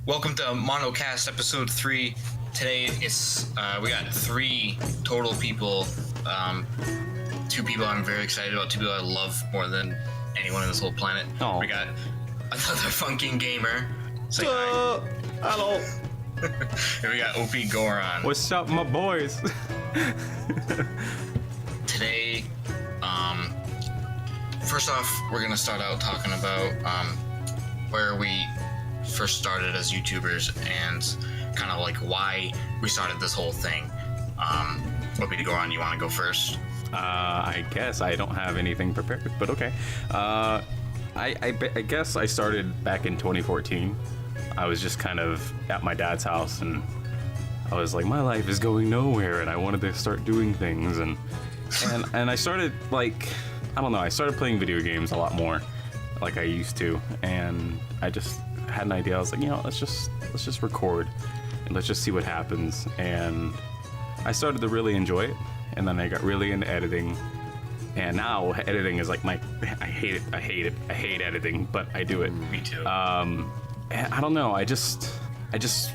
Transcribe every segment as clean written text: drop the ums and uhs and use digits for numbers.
Welcome to MonoCast episode 3. Today it's we got 3 total people. 2 people I'm very excited about. 2 people I love more than anyone on this whole planet. Oh. We got another funking gamer. Say Hello. And we got OP Goron. What's up, my boys? Today, first off, we're gonna start out talking about where we first started as YouTubers and kind of like why we started this whole thing. OP Goron, you want to go first? I guess I don't have anything prepared, but okay. I guess I started back in 2014. I was just kind of at my dad's house, and I was like, my life is going nowhere, and I wanted to start doing things, and I started, like, I don't know, I started playing video games a lot more, like I used to, and I just had an idea. I was like, let's just record, and let's just see what happens, and I started to really enjoy it, and then I got really into editing, and now editing is like I hate editing, but I do it. Me too. I don't know, I just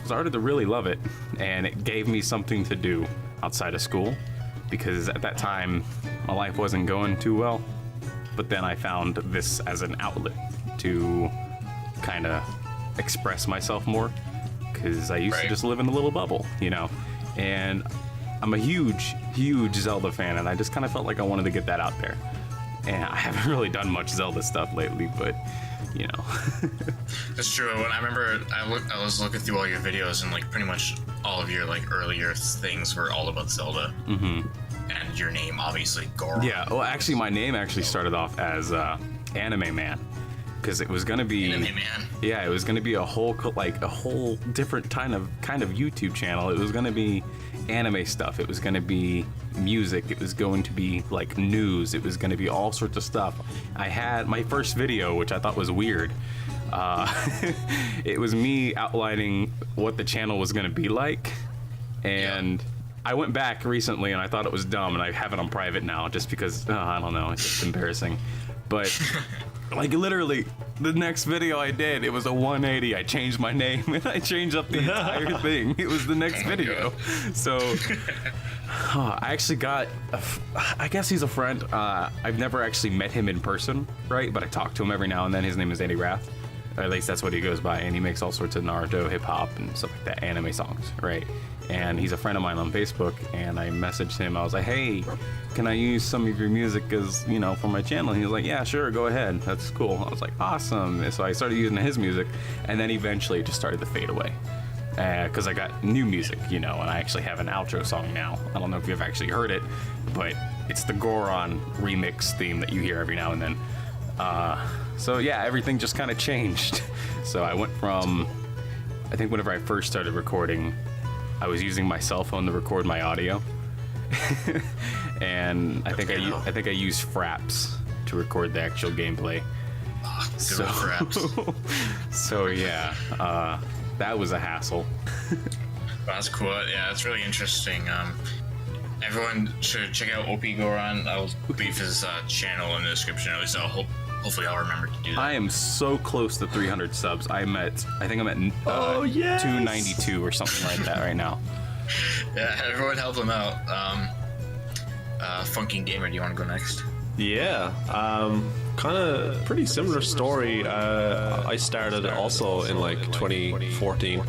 started to really love it, and it gave me something to do outside of school, because at that time my life wasn't going too well, but then I found this as an outlet to kind of express myself more, because I used to just live in a little bubble, and I'm a huge Zelda fan, and I just kind of felt like I wanted to get that out there, and I haven't really done much Zelda stuff lately, but That's true. When I remember, I was looking through all your videos, and like pretty much all of your like earlier things were all about Zelda. Mm-hmm. And your name, obviously, Goron. Yeah. Well, actually, my name actually started off as Anime Man, because it was gonna be Anime Man. Yeah, it was gonna be a whole different kind of YouTube channel. It was gonna be anime stuff. It was gonna be music. It was going to be like news. It was gonna be all sorts of stuff. I had my first video, which I thought was weird. It was me outlining what the channel was gonna be like, and I went back recently and I thought it was dumb, and I have it on private now just because I don't know, it's just embarrassing. But like literally the next video I did, it was a 180. I changed my name and I changed up the entire thing. It was the next video. So I actually got I guess he's a friend. I've never actually met him in person, right? But I talk to him every now and then. His name is Andy Rath. Or at least that's what he goes by, and he makes all sorts of Naruto, hip-hop, and stuff like that, anime songs, right? And he's a friend of mine on Facebook, and I messaged him. I was like, hey, can I use some of your music as, for my channel? And he was like, yeah, sure, go ahead. That's cool. I was like, awesome. And so I started using his music, and then eventually it just started to fade away. Because I got new music, and I actually have an outro song now. I don't know if you've actually heard it, but it's the Goron remix theme that you hear every now and then. So yeah, everything just kind of changed. So I went from, I think whenever I first started recording, I was using my cell phone to record my audio, and I think I used Fraps to record the actual gameplay. Good old Fraps. So yeah, that was a hassle. That's cool. Yeah, that's really interesting. Everyone should check out OP Goron. I'll leave his channel in the description. At least hopefully I'll remember to do that. I am so close to 300 subs. I think I'm at 292 or something like that right now. Yeah, everyone help him out. Funking Gamer, do you want to go next? Yeah, kind of pretty similar story. I started also in like 2014.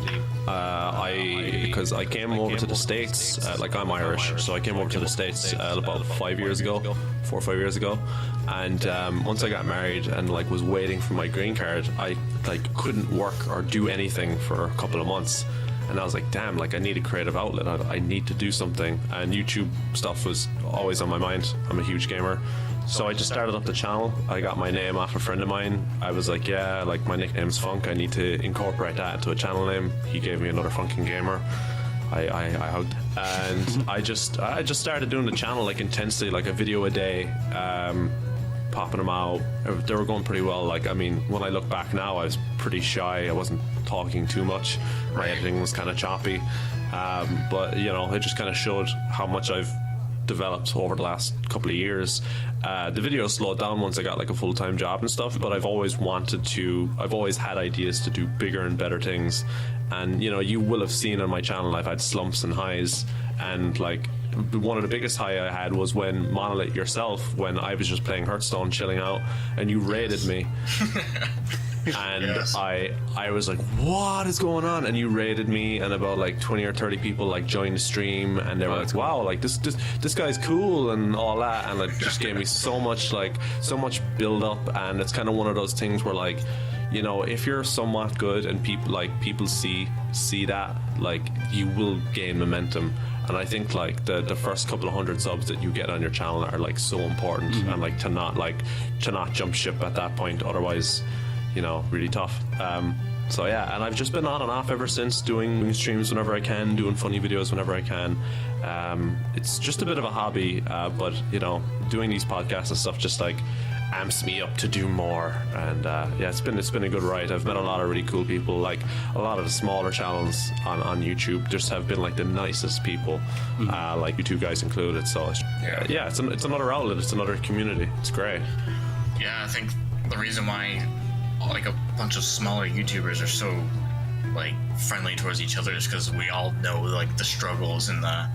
Because I came over to the States, like I'm Irish, so I came over to the States about 4 or 5 years ago, and once I got married and like was waiting for my green card, I like couldn't work or do anything for a couple of months. And I was like, damn, like I need a creative outlet. I need to do something. And YouTube stuff was always on my mind. I'm a huge gamer. So I just started up the channel. I got my name off a friend of mine. I was like, yeah, like my nickname's Funk. I need to incorporate that into a channel name. He gave me another Funking Gamer. I hugged. And I just started doing the channel like intensely, like a video a day. Popping them out. They were going pretty well. Like, I mean, when I look back now, I was pretty shy. I wasn't talking too much. My editing was kind of choppy. But, it just kind of showed how much I've developed over the last couple of years. The videos slowed down once I got like a full-time job and stuff, but I've always had ideas to do bigger and better things. And you know, you will have seen on my channel I've had slumps and highs, and like one of the biggest high I had was when Monolith yourself, when I was just playing Hearthstone chilling out and you raided me. And yes. I was like, what is going on? And you raided me, and about like 20 or 30 people like joined the stream, and they were like, wow, like this guy's cool and all that, and it just gave me so much build up. And it's kind of one of those things where, like, you know, if you're somewhat good and people see that, like, you will gain momentum. And I think like the first couple of 100 subs that you get on your channel are like so important, and like to not jump ship at that point, otherwise, you know, really tough. So yeah, and I've just been on and off ever since, doing streams whenever I can, doing funny videos whenever I can. It's just a bit of a hobby, but you know, doing these podcasts and stuff just like amps me up to do more. And yeah, it's been a good ride. I've met a lot of really cool people. Like a lot of the smaller channels on YouTube just have been like the nicest people, like you two guys included. So yeah, it's another outlet, it's another community. It's great. Yeah, I think the reason why like a bunch of smaller YouTubers are so like friendly towards each other is because we all know like the struggles and the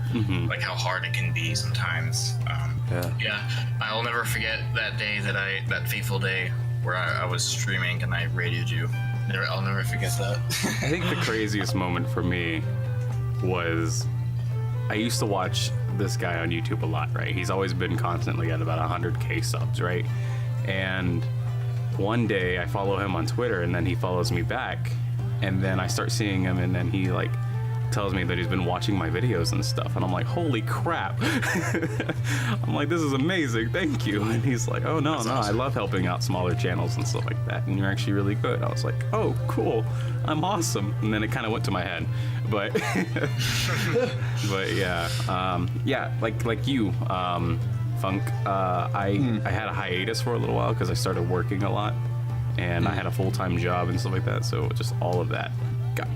like how hard it can be sometimes. Yeah, I'll never forget that day that fateful day where I was streaming and I radioed you. I'll never forget that. I think the craziest moment for me was I used to watch this guy on YouTube a lot, right? He's always been constantly at about 100K subs, right? And one day I follow him on Twitter, and then he follows me back, and then I start seeing him, and then he like tells me that he's been watching my videos and stuff, and I'm like, holy crap. I'm like, this is amazing, thank you. And he's like, oh no, I love helping out smaller channels and stuff like that, and you're actually really good. I was like, oh cool, I'm awesome. And then it kind of went to my head, but but yeah, like you, Funk, I had a hiatus for a little while because I started working a lot, and I had a full-time job and stuff like that, so just all of that got,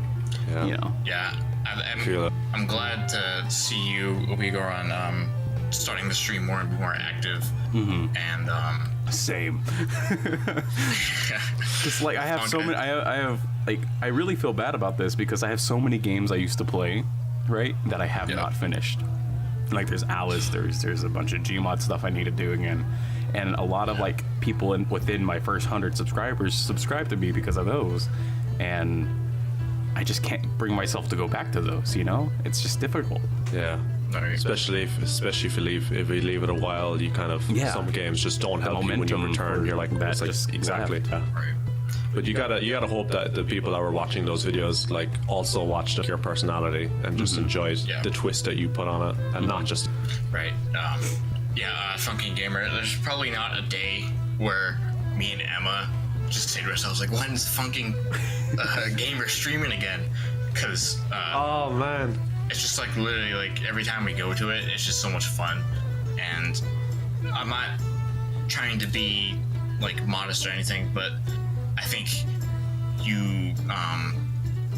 you know. Yeah, I'm glad to see you, Goron, starting the stream more and more active. And same. Just like I have so many, I have like, I really feel bad about this because I have so many games I used to play, right, that I have not finished. Like there's Alice, there's a bunch of Gmod stuff I need to do again, and a lot of like people within my first 100 subscribers subscribe to me because of those, and I just can't bring myself to go back to those. You know, it's just difficult. Yeah, especially if you leave it a while, you kind of some games just don't help you when you return. You're like that, like, just exactly. Yeah. Right. But you gotta hope that the people that were watching those videos like also watched your personality and just enjoyed the twist that you put on it, and not just right. Funky Gamer. There's probably not a day where me and Emma just say to ourselves like, when's Funking Gamer streaming again? Because oh man, it's just like literally like every time we go to it, it's just so much fun. And I'm not trying to be like modest or anything, but I think you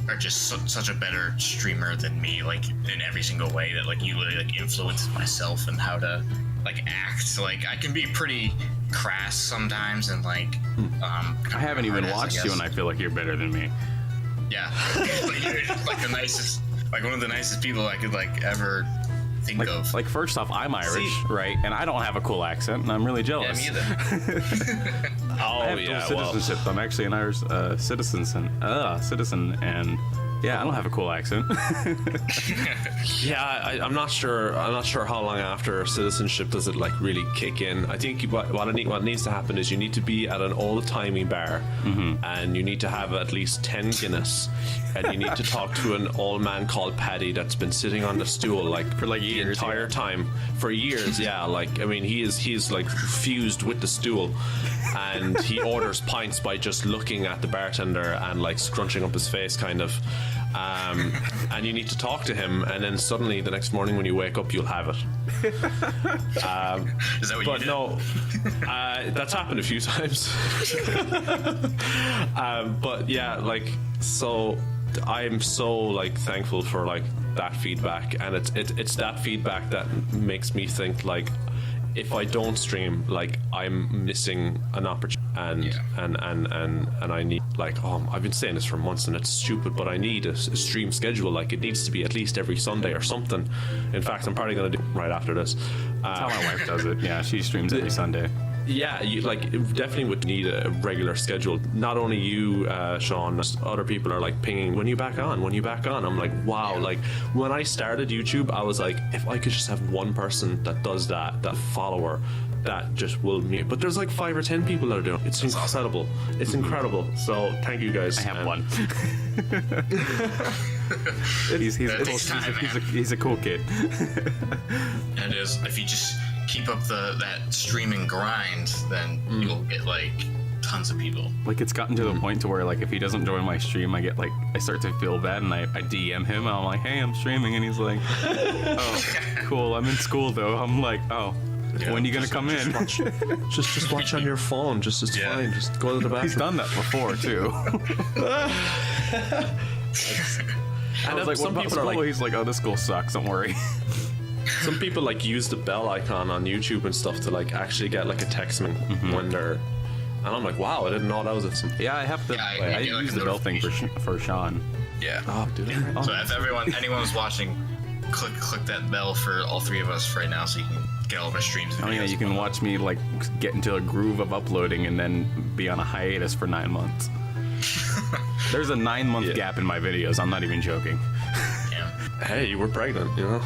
are just such a better streamer than me, like in every single way, that like you literally like influence myself and how to like act. Like I can be pretty crass sometimes, and like I haven't even watched you, and I feel like you're better than me. Yeah, you're like the nicest, like one of the nicest people I could like ever think of. Like first off, I'm Irish, right? And I don't have a cool accent, and I'm really jealous. Yeah, me either. I have dual citizenship. I'm actually an Irish citizen, and yeah, I don't have a cool accent. Yeah, I'm not sure. I'm not sure how long after citizenship does it like really kick in. I think what needs to happen is you need to be at an old-timey bar, and you need to have at least 10 Guinness, and you need to talk to an old man called Paddy that's been sitting on the stool like for like years, the entire time for years. Yeah, like I mean, he's like fused with the stool, and he orders pints by just looking at the bartender and like scrunching up his face, kind of. And you need to talk to him, and then suddenly the next morning when you wake up, you'll have it. Is that what but you did? No, that's happened a few times. But yeah, like, so I'm so like thankful for like that feedback, and it's that feedback that makes me think like, if I don't stream, like I'm missing an opportunity, and I need, like, I've been saying this for months and it's stupid, but I need a stream schedule. Like, it needs to be at least every Sunday or something. In fact, I'm probably going to do it right after this. That's how my wife does it. Yeah, she streams every Sunday. Yeah, you definitely would need a regular schedule. Not only you, Sean, other people are like pinging, when you back on. I'm like, wow. Like, when I started YouTube, I was like, if I could just have one person that does that follower, that just will me. But there's like 5 or 10 people that are doing it. It's incredible. It's incredible. So thank you guys. I have one. He's a cool kid. And it is, if you just keep up that streaming grind, then you'll get like tons of people. Like, it's gotten to the point to where, like, if he doesn't join my stream, I start to feel bad, and I DM him, and I'm like, hey, I'm streaming, and he's like, oh, cool, I'm in school though. I'm like, oh, when are you gonna come in? Just watch on your phone. It's fine. Just go to the bathroom. He's done that before too. I was like, what about school? Like, he's like, oh, this school sucks, don't worry. Some people like use the bell icon on YouTube and stuff to like actually get like a text when they're, and I'm like, wow, I didn't know that was it. Yeah, I have to. Yeah, I use the bell thing for Sean. Yeah. Oh, dude. Oh. So if anyone was watching, click that bell for all 3 of us right now, so you can get all of our streams. Oh yeah, you can watch me like get into a groove of uploading and then be on a hiatus for 9 months. There's a 9-month gap in my videos. I'm not even joking. Yeah. Hey, you were pregnant, you know.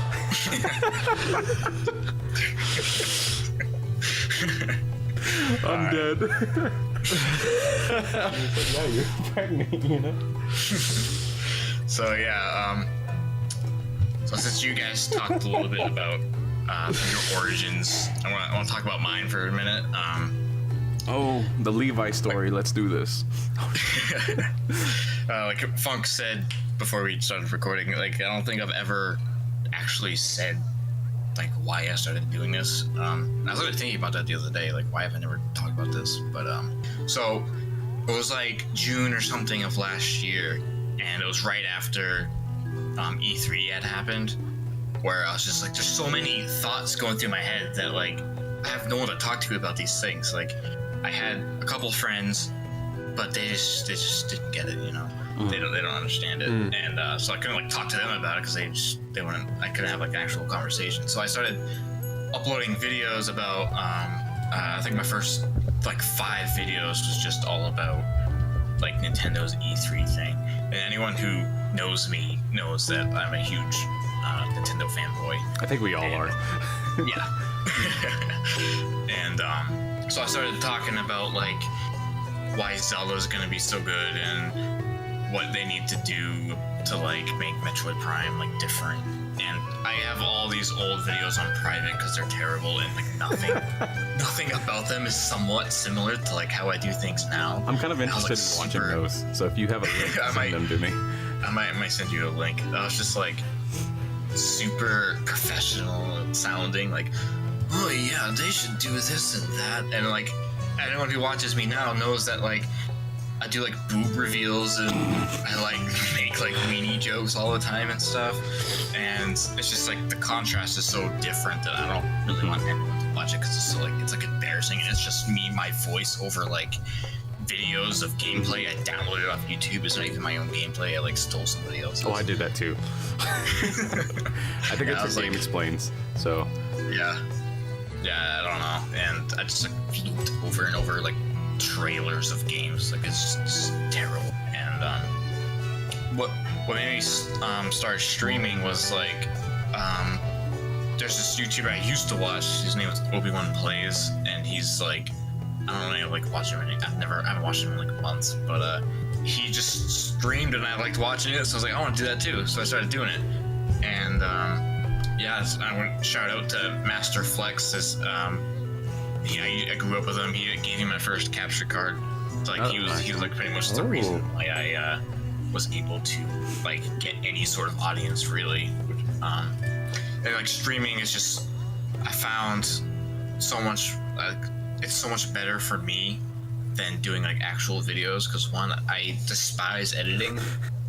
I'm dead. Yeah, you're pregnant, you know. So yeah, so since you guys talked a little bit about your origins, I want to talk about mine for a minute. Oh, the Levi story. Let's do this. Like Funk said before we started recording, like, I don't think I've ever actually said like why I started doing this. I was really thinking about that the other day, like, why have I never talked about this? But so it was like June or something of last year, and it was right after E3 had happened, where I was just like, there's so many thoughts going through my head that, like, I have no one to talk to about these things. Like, I had a couple friends, but they just didn't get it, you know. They don't understand it, and so I couldn't like talk to them about it because they wouldn't. I couldn't have like an actual conversation. So I started uploading videos about. I think my first like 5 videos was just all about like Nintendo's E3 thing. And anyone who knows me knows that I'm a huge Nintendo fanboy. I think we all are. Yeah. And so I started talking about like why Zelda's gonna be so good and what they need to do to like make Metroid Prime like different. And I have all these old videos on private because they're terrible, and like nothing about them is somewhat similar to like how I do things now. I'm kind of interested in watching those, so if you have a link, send them to me. I might send you a link. I was just like super professional sounding, like, oh yeah, they should do this and that, and like anyone who watches me now knows that like I do like boob reveals and I like make like weenie jokes all the time and stuff, and it's just like the contrast is so different that I don't really want anyone to watch it because it's so, like, it's like embarrassing, and it's just me, my voice over like videos of gameplay I downloaded off YouTube. It's not even my own gameplay. I like stole somebody else's. Oh, I did that too. I think it's Game Explains. So yeah, I don't know, and I just like looped over and over like trailers of games. Like, it's just terrible. And what made me start streaming was like there's this YouTuber I used to watch. His name was Obi-Wan Plays, and he's like, I don't know, like watch him. I haven't watched him in like months, but he just streamed and I liked watching it, so I was like, I want to do that too. So I started doing it, and yeah, I want to shout out to Master Flex. This I grew up with him. He gave me my first capture card. So, like, he was like pretty much the reason why I was able to like get any sort of audience, really. And like streaming is just, I found so much it's so much better for me than doing like actual videos, because one, I despise editing,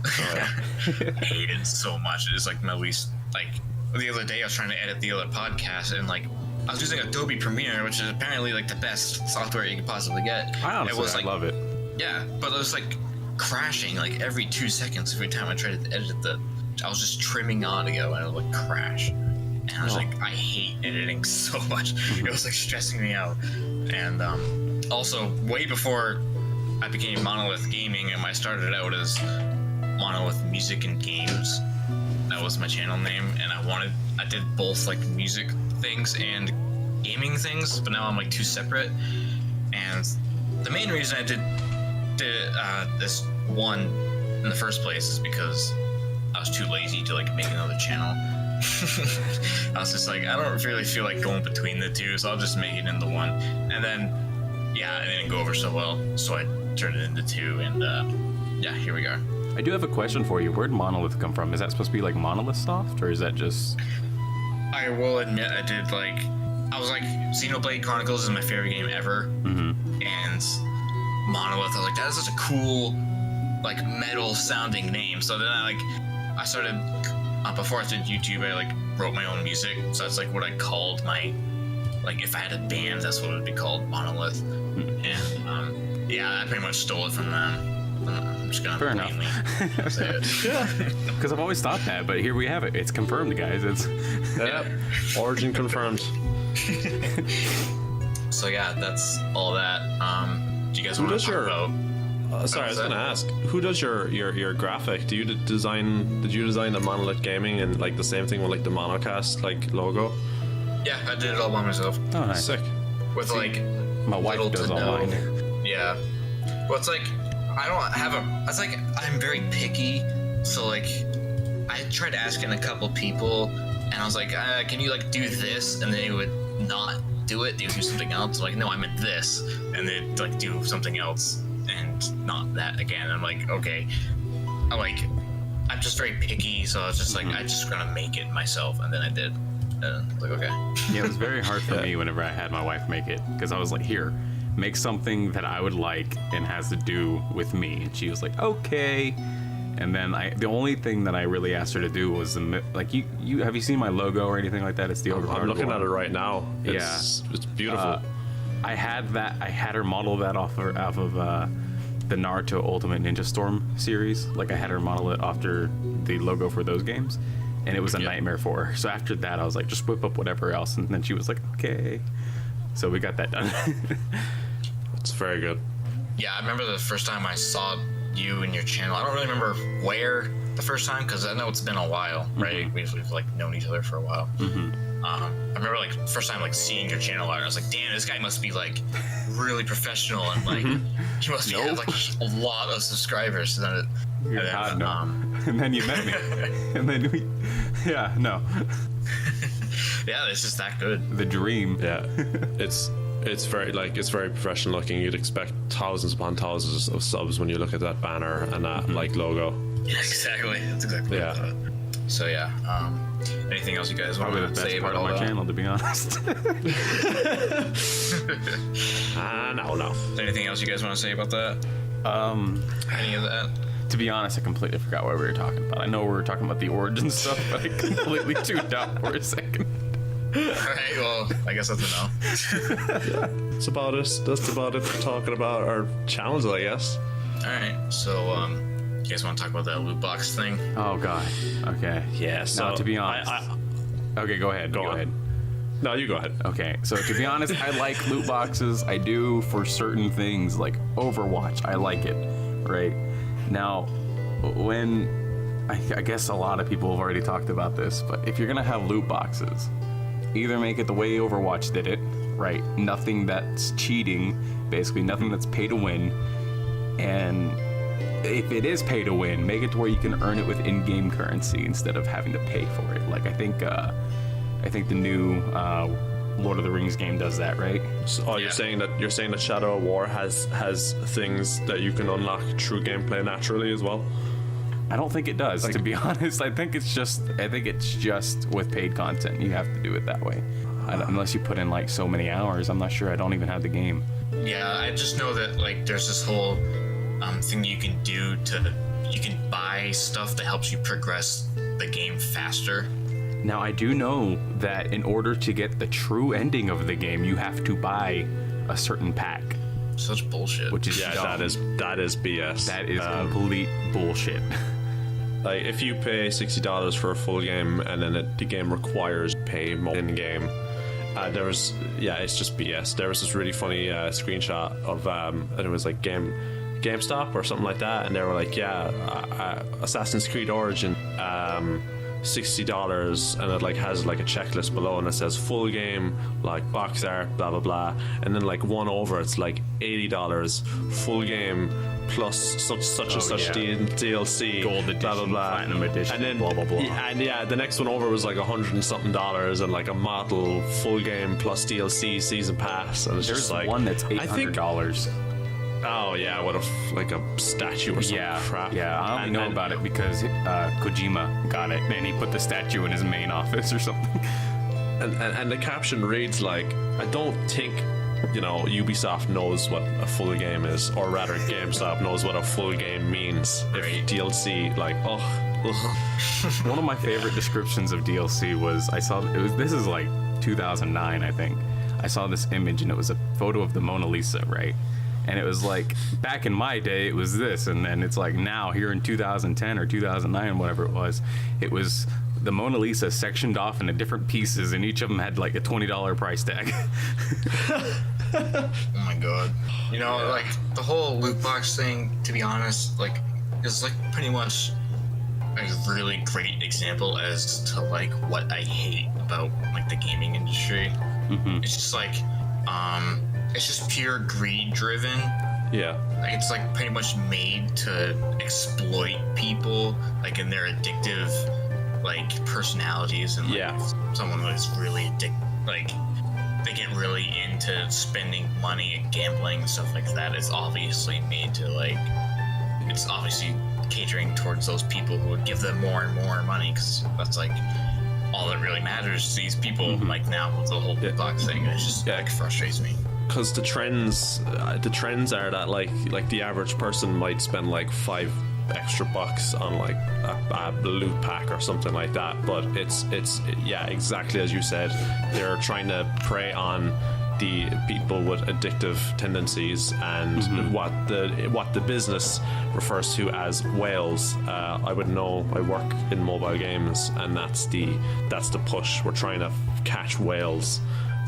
I hate it so much. It's like my least, like, the other day I was trying to edit the other podcast, and like I was using Adobe Premiere, which is apparently like the best software you could possibly get. I love it. Yeah, but it was like crashing like every 2 seconds every time I tried to edit I was just trimming audio and it would like crash. And I was like, I hate editing so much. It was like stressing me out. And also, way before I became Monolith Gaming, and I started out as Monolith Music and Games. That was my channel name, and I did both like music things and gaming things, but now I'm like 2 separate. And the main reason I did this one in the first place is because I was too lazy to like make another channel. I was just like, I don't really feel like going between the two, so I'll just make it into one. And then, yeah, it didn't go over so well, so I turned it into 2, and yeah, here we are. I do have a question for you. Where'd Monolith come from? Is that supposed to be like Monolith Soft, or is that just... I will admit I was like, Xenoblade Chronicles is my favorite game ever, and Monolith, I was like, that is such a cool, like, metal sounding name. So then I started, before I did YouTube, I like wrote my own music, so that's like what I called my, like, if I had a band, that's what it would be called, Monolith. And yeah, I pretty much stole it from them. I'm just gonna plainly say it. Yeah. Because I've always thought that, but here we have it. It's confirmed, guys. It's Origin confirmed. So yeah, that's all that. Do you guys want to talk about? Sorry, I was gonna ask, who does your graphic? Did you design the Monolith Gaming and like the same thing with like the MonoCast like logo? Yeah, I did it all by myself. oh, nice. Sick. With like My wife little does to all no- mine. Yeah. Well, it's like I don't have it's like I'm very picky, so like I tried asking a couple people, and I was like, can you like do this? And they would not do it. They would do something else. I'm like, no, I meant this, and they'd like do something else and not that again. And I'm like, okay. I'm just very picky, so I was just like, I just gonna make it myself, and then I did. And I was like, okay. Yeah, it was very hard for me whenever I had my wife make it, because I was like, here, make something that I would like and has to do with me. And she was like, okay. And then the only thing that I really asked her to do was have you seen my logo or anything like that? It's the Overpowered I'm looking Goron. at it right now. It's beautiful. I had her model that off of the Naruto Ultimate Ninja Storm series. Like, I had her model it after the logo for those games, and it was a nightmare for her. So after that, I was like, just whip up whatever else, and then she was like, okay. So we got that done. It's very good. Yeah, I remember the first time I saw you and your channel. I don't really remember where the first time, because I know it's been a while, right? We've like known each other for a while. I remember like first time like seeing your channel art. I was like, damn, this guy must be like really professional, and like he must have like a lot of subscribers. And then you met me, and then yeah, it's just that good. The dream. Yeah, it's very professional looking. You'd expect thousands upon thousands of subs when you look at that banner and that like logo. Yeah, exactly. That's exactly what I thought. So yeah, anything else you guys want Probably to the say best part about of all my that? channel, to be honest. No. Is there anything else you guys want to say about that? Any of that? To be honest, I completely forgot what we were talking about. I know we were talking about the origin stuff, but I completely tuned out for a second. Alright, well, I guess that's a no. That's about it. That's about it for talking about our challenge, I guess. Alright, so, you guys want to talk about that loot box thing? Oh god. Okay. Yeah, so Now, to be honest. Okay, go ahead. Go ahead. No, you go ahead. Okay, so to be honest, I like loot boxes. I do for certain things, like Overwatch. I like it, right? Now, when I guess a lot of people have already talked about this, but if you're gonna have loot boxes, either make it the way Overwatch did it, right? Nothing that's cheating, basically nothing that's pay to win, and if it is pay to win, make it to where you can earn it with in-game currency instead of having to pay for it. Like I think the new Lord of the Rings game does that, right? So, you're saying that Shadow of War has things that you can unlock through gameplay naturally as well? I don't think it does, to be honest. I think it's just with paid content. You have to do it that way. Unless you put in like so many hours. I'm not sure. I don't even have the game. Yeah, I just know that like there's this whole thing you can do to you can buy stuff that helps you progress the game faster. Now, I do know that in order to get the true ending of the game, you have to buy a certain pack, Such bullshit. which is Yeah, dumb. that is BS. That is complete bullshit. Like, if you pay $60 for a full game and then the game requires pay more in game, it's just BS. There was this really funny screenshot of, and it was like GameStop or something like that, and they were like, Assassin's Creed Origin, $60, and it like has like a checklist below, and it says full game, like box art, blah blah blah, and then like one over, it's like $80, full game plus such and such DLC, Gold edition, blah blah blah, platinum edition, and then blah blah blah. and the next one over was like $100 and something, and like a model full game plus DLC season pass, and it's There's just like one that's I think- $800. Oh yeah, what like a statue or some crap. Yeah, I only know about it because Kojima got it, and he put the statue in his main office or something. And the caption reads like, I don't think, Ubisoft knows what a full game is, or rather GameStop knows what a full game means. If DLC, like, One of my favorite descriptions of DLC was this is like 2009, I think. I saw this image, and it was a photo of the Mona Lisa, right? And it was like, back in my day, it was this, and then it's like now, here in 2010 or 2009, whatever it was the Mona Lisa sectioned off into different pieces, and each of them had like a $20 price tag. Oh my god. Like the whole loot box thing, to be honest, like is like pretty much a really great example as to like what I hate about like the gaming industry. It's just like it's just pure greed driven. yeah. Like it's like pretty much made to exploit people like in their addictive like personalities, and like someone who is really like they get really into spending money and gambling and stuff like that. It's obviously made to like, it's obviously catering towards those people who would give them more and more money, because that's like all that really matters to these people. Like now with the whole loot box thing, it just like frustrates me. Because the trends are that like the average person might spend like $5 extra on like a loot pack or something like that, but it's exactly as you said, they're trying to prey on the people with addictive tendencies and what the business refers to as whales. I would know, I work in mobile games, and that's the push. We're trying to catch whales,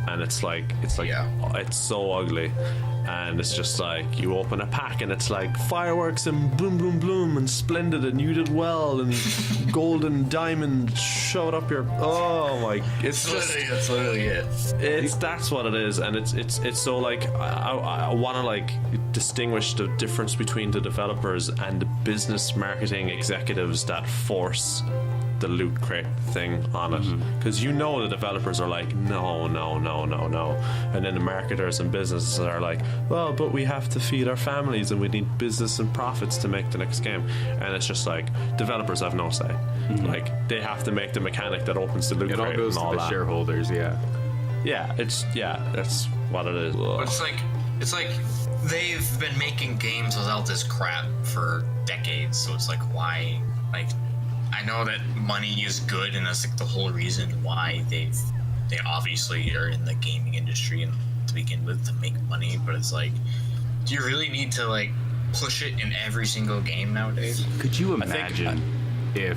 and it's so ugly. And it's just like, you open a pack and it's like fireworks and boom, boom, boom and splendid and you did well and golden diamond showed up your, oh my, it's just, That's literally it. that's what it is. And it's so like, I want to like distinguish the difference between the developers and the business marketing executives that force the loot crate thing on it, because the developers are like, no, and then the marketers and businesses are like, well, but we have to feed our families and we need business and profits to make the next game. And it's just like, developers have no say. Like, they have to make the mechanic that opens the loot It crate all goes and to all the that. shareholders, That's what it is. It's like they've been making games without this crap for decades, so it's like, why? Like, I know that money is good, and that's like the whole reason why they obviously are in the gaming industry and to begin with, to make money. But it's like, do you really need to like push it in every single game nowadays? Could you imagine if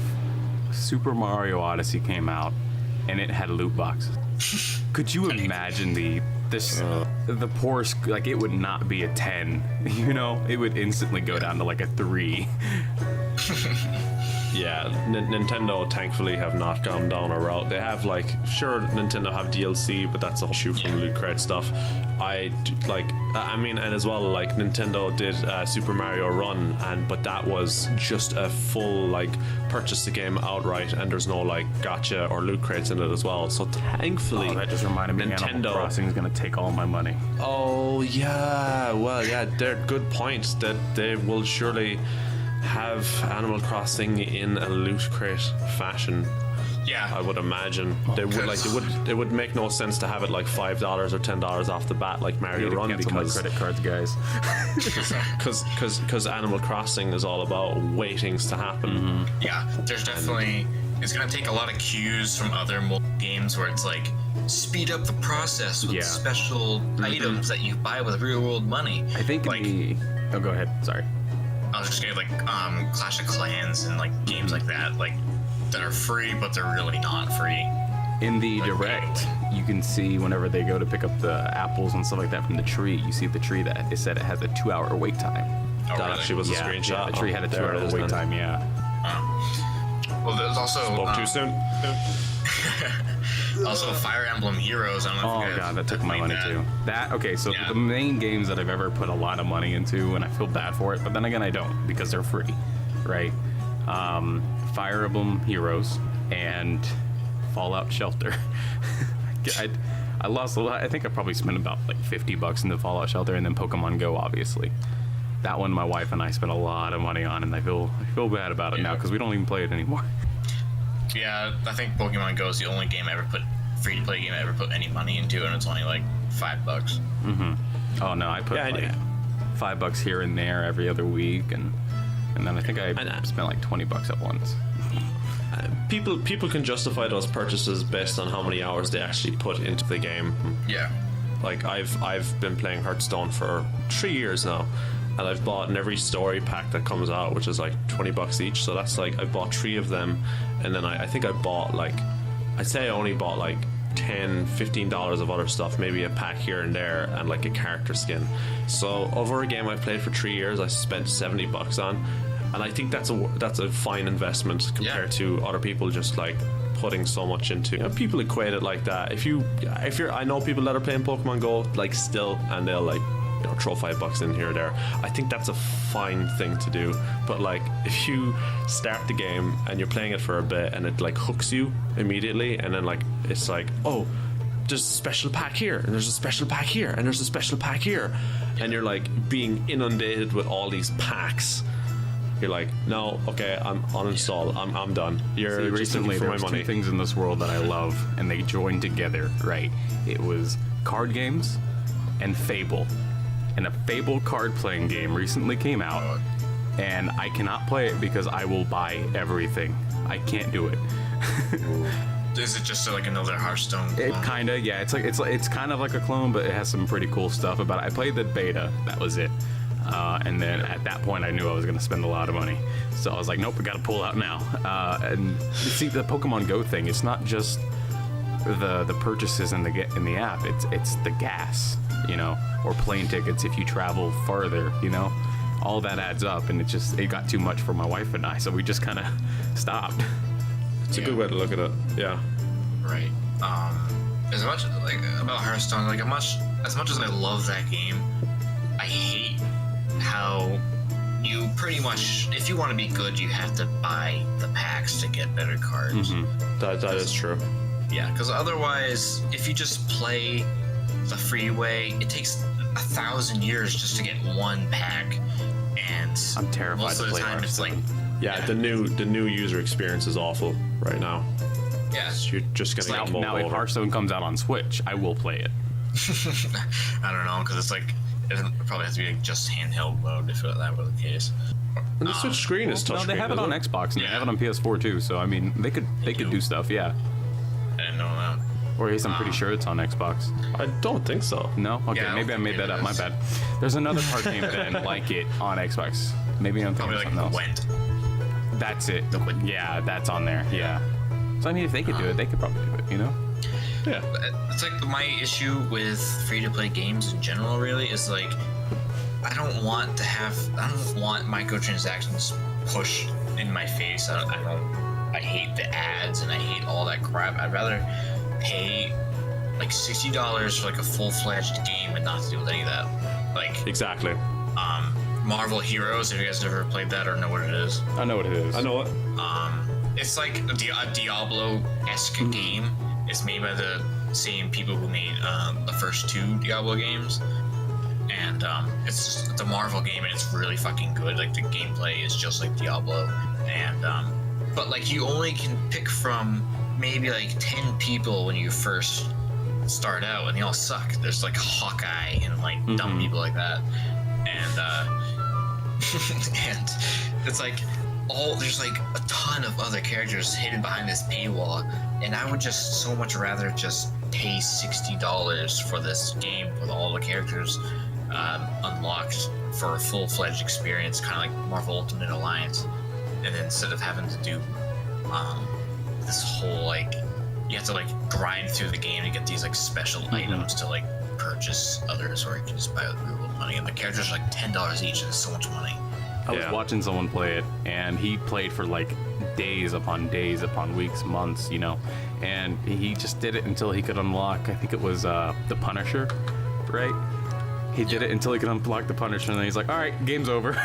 Super Mario Odyssey came out and it had loot boxes? Could you imagine the poor like, it would not be a 10, it would instantly go down to like a 3. Yeah, Nintendo thankfully have not gone down a route. They have Nintendo have DLC, but that's a whole shoot from loot crate stuff. And as well, like Nintendo did Super Mario Run, but that was just a full purchase the game outright, and there's no gotcha or loot crates in it as well. So thankfully, that just reminded me, Animal Crossing is going to take all my money. Oh yeah, well yeah, they're good points that they will surely have Animal Crossing in a loot crate fashion. Yeah. I would imagine it would make no sense to have it like $5 or $10 off the bat like Mario Run, Cancel my because credit cards, guys. because Animal Crossing is all about waitings to happen. Yeah, there's definitely it's gonna take a lot of cues from other mobile games where it's like speed up the process with special items that you buy with real world money. I think like oh, go ahead. Sorry. I was just gonna like Clash of Clans and like games like that that are free but they're really not free. In the direct, you can see whenever they go to pick up the apples and stuff like that from the tree, you see the tree that it said it has a 2-hour wait time. Oh, That really? actually was a screenshot. Yeah, the tree had a There it 2-hour is wait then. time. Yeah. Well, there's also Spoke too soon. also Fire Emblem Heroes. I don't know if Oh you guys god, that took have my played money that. too. Okay, so Yeah. the main games that I've ever put a lot of money into, and I feel bad for it, but then again I don't because they're free, right? Fire Emblem Heroes and Fallout Shelter. I lost a lot. I think I probably spent about like $50 in the Fallout Shelter, and then Pokemon Go, obviously. That one, my wife and I spent a lot of money on, and I feel bad about it now because we don't even play it anymore. Yeah, I think Pokemon Go is the only game I ever put free to play game I ever put any money into, and it's only like $5. Oh no, I put Yeah, like yeah. $5 here and there every other week, and then I think I spent like $20 at once. People can justify those purchases based on how many hours they actually put into the game. Yeah. Like I've been playing Hearthstone for 3 years now, and I've bought in every story pack that comes out, which is like $20 each. So that's like I bought 3 of them, and then I think I bought like I'd say I only bought like $10-15 of other stuff, maybe a pack here and there, and like a character skin. So over a game I played for 3 years, I spent $70 on, and I think that's a fine investment compared to other people just like putting so much into. People equate it like that. If you're, I know people that are playing Pokemon Go like still, and they'll like throw $5 in here or there. I think that's a fine thing to do. But like if you start the game and you're playing it for a bit and it like hooks you immediately, and then like it's like, oh, there's a special pack here, and there's a special pack here, and there's a special pack here, and you're like being inundated with all these packs. You're like, no, okay, I'm uninstalled. I'm done. You're See, just recently looking for there my was money. 2 things in this world that I love, and they joined together, right? It was card games and Fable. And a Fable card playing game recently came out, and I cannot play it because I will buy everything. I can't do it. Is it just like another Hearthstone? It clone? kind of, yeah. It's kind of like a clone, but it has some pretty cool stuff about it. I played the beta. That was it. And then at that point, I knew I was going to spend a lot of money. So I was like, nope, we got to pull out now. And see, the Pokemon Go thing, it's not just the purchases in the app. It's the gas, or plane tickets if you travel farther, all that adds up, and it got too much for my wife and I, so we just kind of stopped. It's a good way to look at it. Yeah. Right. As much like about Hearthstone, like as much as I love that game, I hate how you pretty much, if you want to be good, you have to buy the packs to get better cards. That is true. Yeah, because otherwise, if you just play the free way, it takes 1,000 years just to get one pack, and I'm terrified most to of the play time it's like, Yeah, the new user experience is awful right now. yeah, You're just gonna get mobile Now, if over. Hearthstone comes out on Switch, I will play it. I don't know, because it's like it probably has to be like just handheld mode if that were the case. And the Switch screen is touchscreen. No, they have it on Xbox, and they have it on PS4 too. So I mean, they could do stuff, yeah. I didn't know that. Or at least I'm pretty sure it's on Xbox. I don't think so. No? Okay, Yeah, I maybe I don't made think that it up. My is. bad. There's another card game then like it on Xbox. Maybe I'm thinking Probably of like something else. Gwent. That's it. Yeah, that's on there. Yeah. So I mean, if they could do it, they could probably do it. Yeah. It's like my issue with free-to-play games in general. Really, is like I don't want microtransactions pushed in my face. I hate the ads and I hate all that crap. I'd rather pay like $60 for like a full-fledged game and not to do with any of that. Like Exactly. Marvel Heroes. Have you guys ever played that or know what it is? I know what it is. I know it. It's like a Diablo-esque game. It's made by the same people who made the first 2 Diablo games. And it's a Marvel game, and it's really fucking good. Like, the gameplay is just like Diablo. And but like, you only can pick from maybe like 10 people when you first start out, and they all suck. There's like Hawkeye and like dumb people like that, and and it's like there's like a ton of other characters hidden behind this paywall, and I would just so much rather just pay $60 for this game with all the characters unlocked for a full-fledged experience, kind of like Marvel Ultimate Alliance, and then instead of having to do this whole like you have to like grind through the game to get these like special items to like purchase others, or you can just buy it with real money, and the characters are like $10 each, and it's so much money. I was watching someone play it, and he played for like days upon weeks, months, you know, and he just did it until he could unlock, I think it was the Punisher, right? He did it until he could unlock the Punisher, and then he's like, all right, game's over.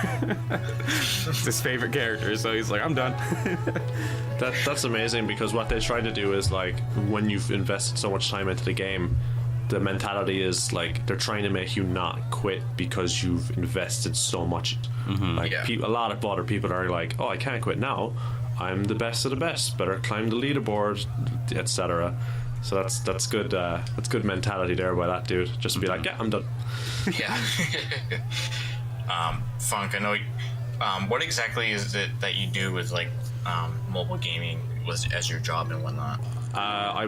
It's his favorite character, so he's like, I'm done. That's amazing, because what they try to do is, like, when you've invested so much time into the game, the mentality is like they're trying to make you not quit because you've invested so much. A lot of other people are like, oh, I can't quit now, I'm the best of the best, better climb the leaderboard, etc. So that's good. That's good mentality there by that dude. Just be like, yeah, I'm done. Yeah. Funk, I know. What exactly is it that you do with like mobile gaming as your job and whatnot? I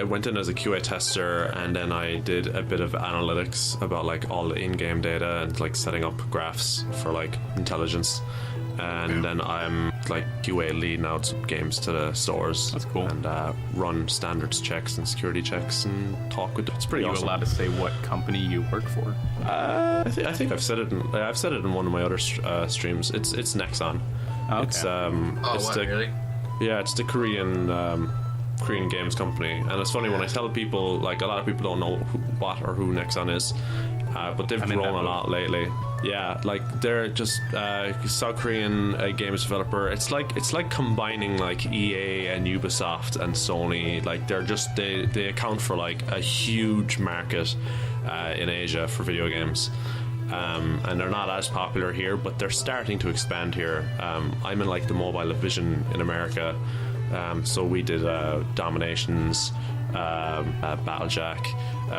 went in as a QA tester, and then I did a bit of analytics about like all the in-game data and like setting up graphs for like intelligence. And then I'm like QA leading out games to the stores. That's cool. And run standards checks and security checks and talk with. It's pretty Are you awesome. allowed to say what company you work for? I think I've said it. I've said it in one of my other streams. It's Nexon. Okay. It's Really? Yeah, it's the Korean games company. And it's funny when I tell people, like, a lot of people don't know what or who Nexon is, but they've grown a lot lately. Yeah, like they're just South Korean games developer. It's like combining like EA and Ubisoft and Sony. Like they account for like a huge market in Asia for video games. And they're not as popular here, but they're starting to expand here. I'm in like the mobile division in America, so we did Dominations, Battlejack.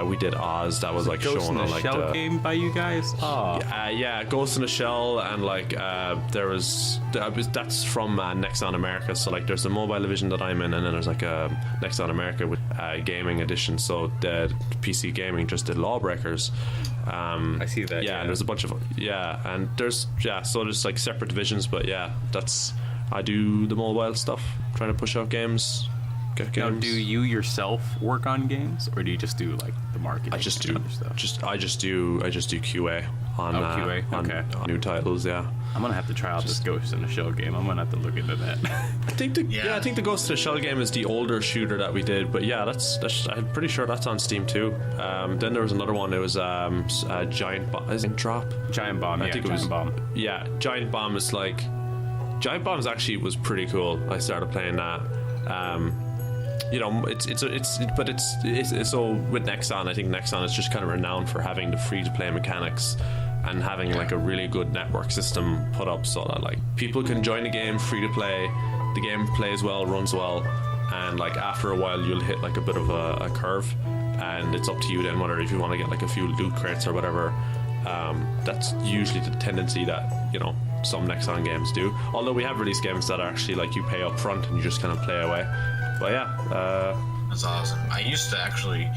We did Oz. That was like Ghost shown in on the like Shell the game by you guys. Oh, yeah, Ghost in the Shell, and like that's from Nexon America. So like there's the mobile division that I'm in, and then there's like a Nexon America with gaming edition. So the PC gaming just did Lawbreakers. I see that. Yeah, and there's a bunch of and there's so there's like separate divisions, but yeah, I do the mobile stuff, trying to push out games. Get games. Now, do you yourself work on games, or do you just do like the marketing? I just and do other stuff? I just do QA on QA. on new titles. Yeah, I'm gonna have to try out this Ghost in the Shell game. I'm gonna have to look into that. I think the Ghost in the Shell game is the older shooter that we did, but yeah, that's I'm pretty sure that's on Steam too. Then there was another one. It was Giant Bomb. Is it Drop? Giant Bomb. I think it was Bomb. Yeah, Giant Bomb is like Giant Bombs actually was pretty cool. I started playing that. You know, it's so with Nexon, I think Nexon is just kind of renowned for having the free-to-play mechanics and having like a really good network system put up so that like people can join the game free to play, the game plays well, runs well, and like after a while you'll hit like a bit of a curve, and it's up to you then whether if you want to get like a few loot crates or whatever. That's usually the tendency that, you know, some Nexon games do. Although we have released games that are actually like you pay up front and you just kind of play away. But yeah, that's awesome. I used to actually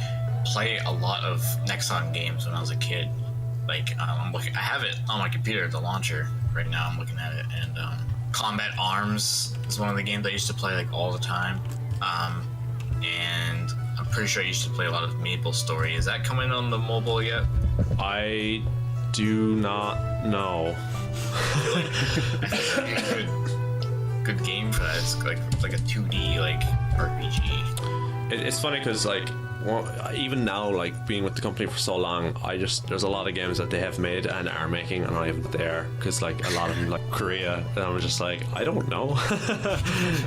play a lot of Nexon games when I was a kid. Like I have it on my computer, the launcher right now. I'm looking at it, and Combat Arms is one of the games I used to play like all the time. And I'm pretty sure I used to play a lot of Maple Story. Is that coming on the mobile yet? I do not know. Good game for that. It's like a 2D like RPG. It's funny because like even now, like being with the company for so long, there's a lot of games that they have made and are making and not even there, because like a lot of them like Korea, and I'm just like, I don't know.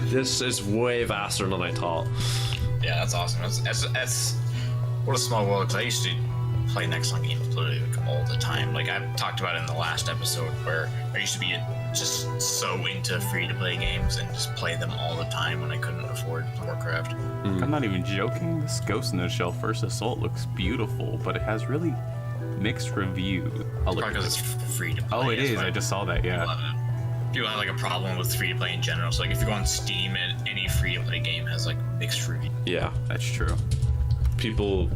This is way vaster than I thought. Yeah, that's awesome. That's what a small world. Because I used to play next on games literally like, all the time. Like I've talked about it in the last episode where I used to be just so into free-to-play games and just play them all the time when I couldn't afford Warcraft. I'm not even joking. This Ghost in the Shell First Assault looks beautiful, but it has really mixed reviews. Probably because it's free to play. Oh, it is. I just saw that. Yeah. People have like a problem with free to play in general. So like if you go on Steam, and any free to play game has like mixed reviews. Yeah, That's true. people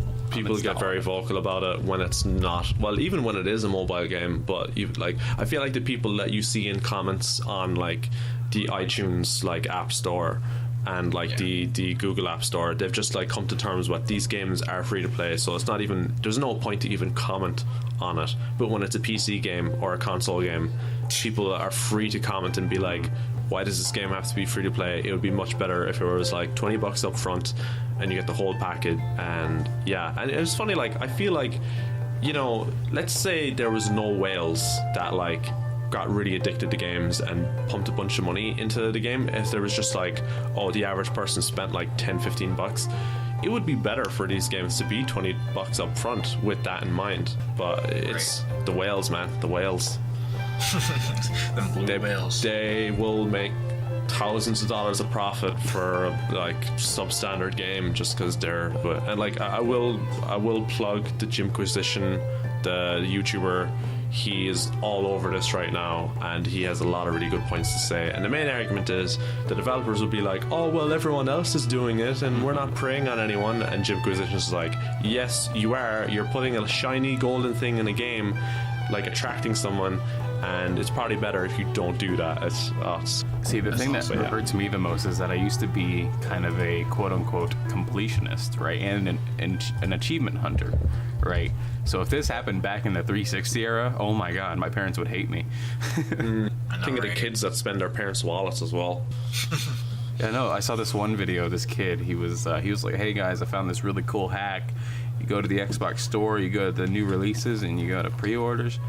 get very vocal about it when it's not, well, even when it is a mobile game. But like, I feel like the people that you see in comments on like the iTunes like App Store and like the Google App Store, they've just like come to terms with these games are free to play, so it's not even, there's no point to even comment on it. But when it's a PC game or a console game, people are free to comment and be like, why does this game have to be free to play? It would be much better if it was like $20 up front and you get the whole package. And yeah, and it's funny, like I feel like, you know, let's say there was no whales that like got really addicted to games and pumped a bunch of money into the game. If there was just like, oh, the average person spent like $10-15, it would be better for these games to be $20 up front with that in mind. But it's the whales, man, the whales. Them blue whales. They will make thousands of dollars of profit for like substandard game just because they're, and like I will plug the Jimquisition, the YouTuber. He is all over this right now, and he has a lot of really good points to say. And the main argument is the developers will be like, oh, well, everyone else is doing it, and we're not preying on anyone. And Jimquisition is like, yes, you are. You're putting a shiny golden thing in a game, like attracting someone, and it's probably better if you don't do that. See, the thing that hurts me the most is that I used to be kind of a quote-unquote completionist, right, and an achievement hunter, right? So if this happened back in the 360 era, oh my god, my parents would hate me. Think of the kids that spend their parents' wallets as well. Yeah, no, I saw this one video. This kid, he was like, "Hey guys, I found this really cool hack. You go to the Xbox store, you go to the new releases, and you go to pre-orders.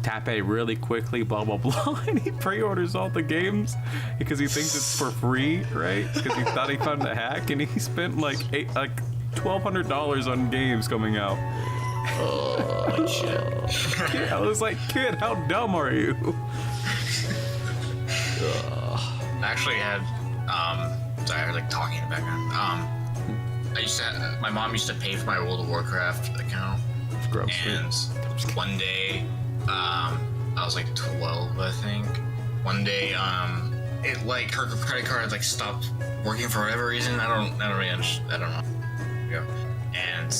Tap A really quickly, blah blah blah." And he pre-orders all the games because he thinks it's for free, right? Because he thought he found a hack, and he spent like $1,200 on games coming out. Oh shit! Yeah, I was like, kid, how dumb are you? I actually had sorry, I was like talking in the background. My mom used to pay for my World of Warcraft account. Gross. And one day, I was like 12, I think. One day, it like her credit card like stopped working for whatever reason. I don't really understand. I don't know. Yeah. And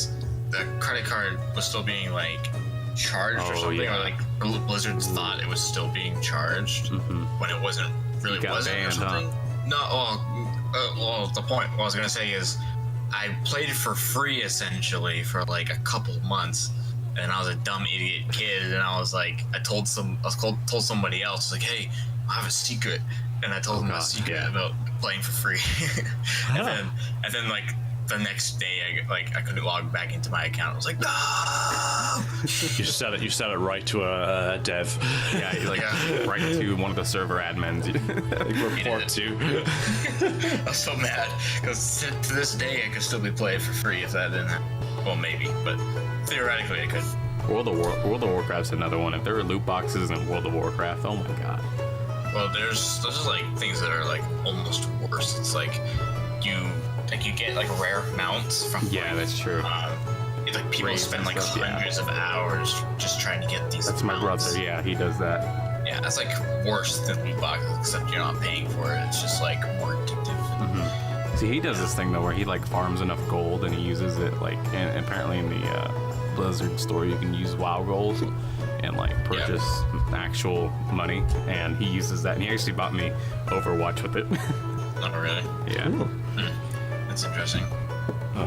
the credit card was still being like charged or something, or like Blizzard thought it was still being charged when it wasn't really wasn't or something. No, the point what I was gonna say is I played it for free essentially for like a couple months, and I was a dumb idiot kid, and I was like, I told somebody else, like, hey, I have a secret, and I told them a secret about playing for free, and then like the next day, I couldn't log back into my account. I was like, no. You said it right to a dev. Yeah, right to one of the server admins. Report to. I was so mad because to this day I could still be playing for free if that didn't happen. Well, maybe, but theoretically I could. World of Warcraft's another one. If there are loot boxes in World of Warcraft, oh my god. Well, there's just like things that are like almost worse. It's like you get like rare mounts from. Yeah, that's true. Like people spend like hundreds of hours just trying to get these. That's my brother. Yeah, he does that. Yeah, that's like worse than loot boxes, except you're not paying for it. It's just like more addictive. See, he does this thing though where he like farms enough gold and he uses it like, and apparently in the Blizzard store you can use WoW gold and like purchase actual money, and he uses that, and he actually bought me Overwatch with it. Oh, really? Yeah. That's interesting.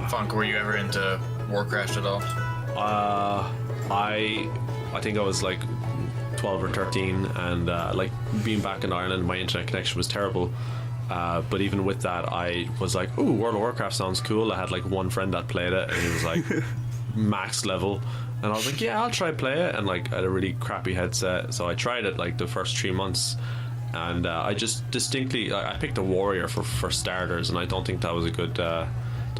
Funk, were you ever into Warcraft at all? I think I was like 12 or 13, and like being back in Ireland, my internet connection was terrible. But even with that, I was like, ooh, World of Warcraft sounds cool. I had like one friend that played it, and he was like max level, and I was like, yeah, I'll try play it. And like I had a really crappy headset, so I tried it like the first 3 months, and I just distinctly I picked a warrior for starters, and I don't think that was a good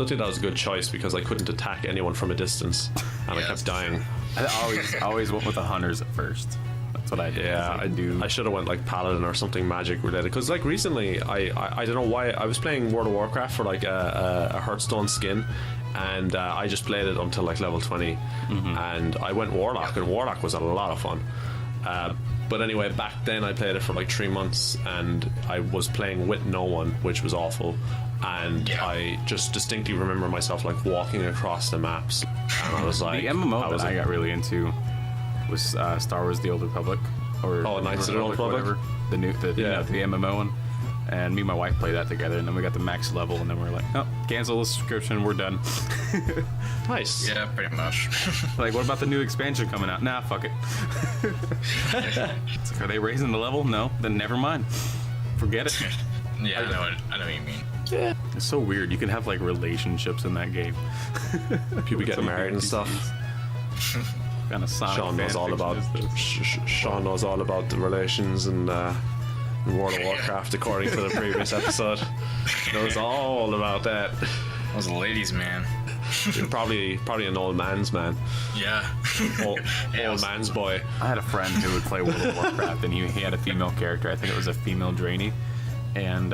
don't think that was a good choice because I couldn't attack anyone from a distance, and I kept dying. I always went with the hunters at first. That's what I did. Yeah, I should have went like paladin or something magic related. Because like recently, I don't know why I was playing World of Warcraft for like a Hearthstone skin, and I just played it until like level 20, and I went Warlock, and Warlock was a lot of fun. But anyway, back then I played it for like 3 months, and I was playing with no one, which was awful. And I just distinctly remember myself like walking across the maps, and I was like, the MMO that I got really into was Star Wars: The Old Republic, or Knights of the Old Republic, whatever. The MMO one. And me and my wife played that together, and then we got the max level, and then we were like, oh, cancel the subscription, we're done. nice. Yeah, pretty much. Like, what about the new expansion coming out? Nah, fuck it. It's like, are they raising the level? No, then never mind. Forget it. Yeah, I know what you mean. Yeah. It's so weird. You can have like relationships in that game. People getting married and stuff. Kind of Sonic. Sean knows all about. Sean knows all about the relations and World of Warcraft, according to the previous episode. Knows all about that. I was a ladies' man. Probably an old man's man. Yeah. Old man's boy. I had a friend who would play World of Warcraft, and he had a female character. I think it was a female Draenei, and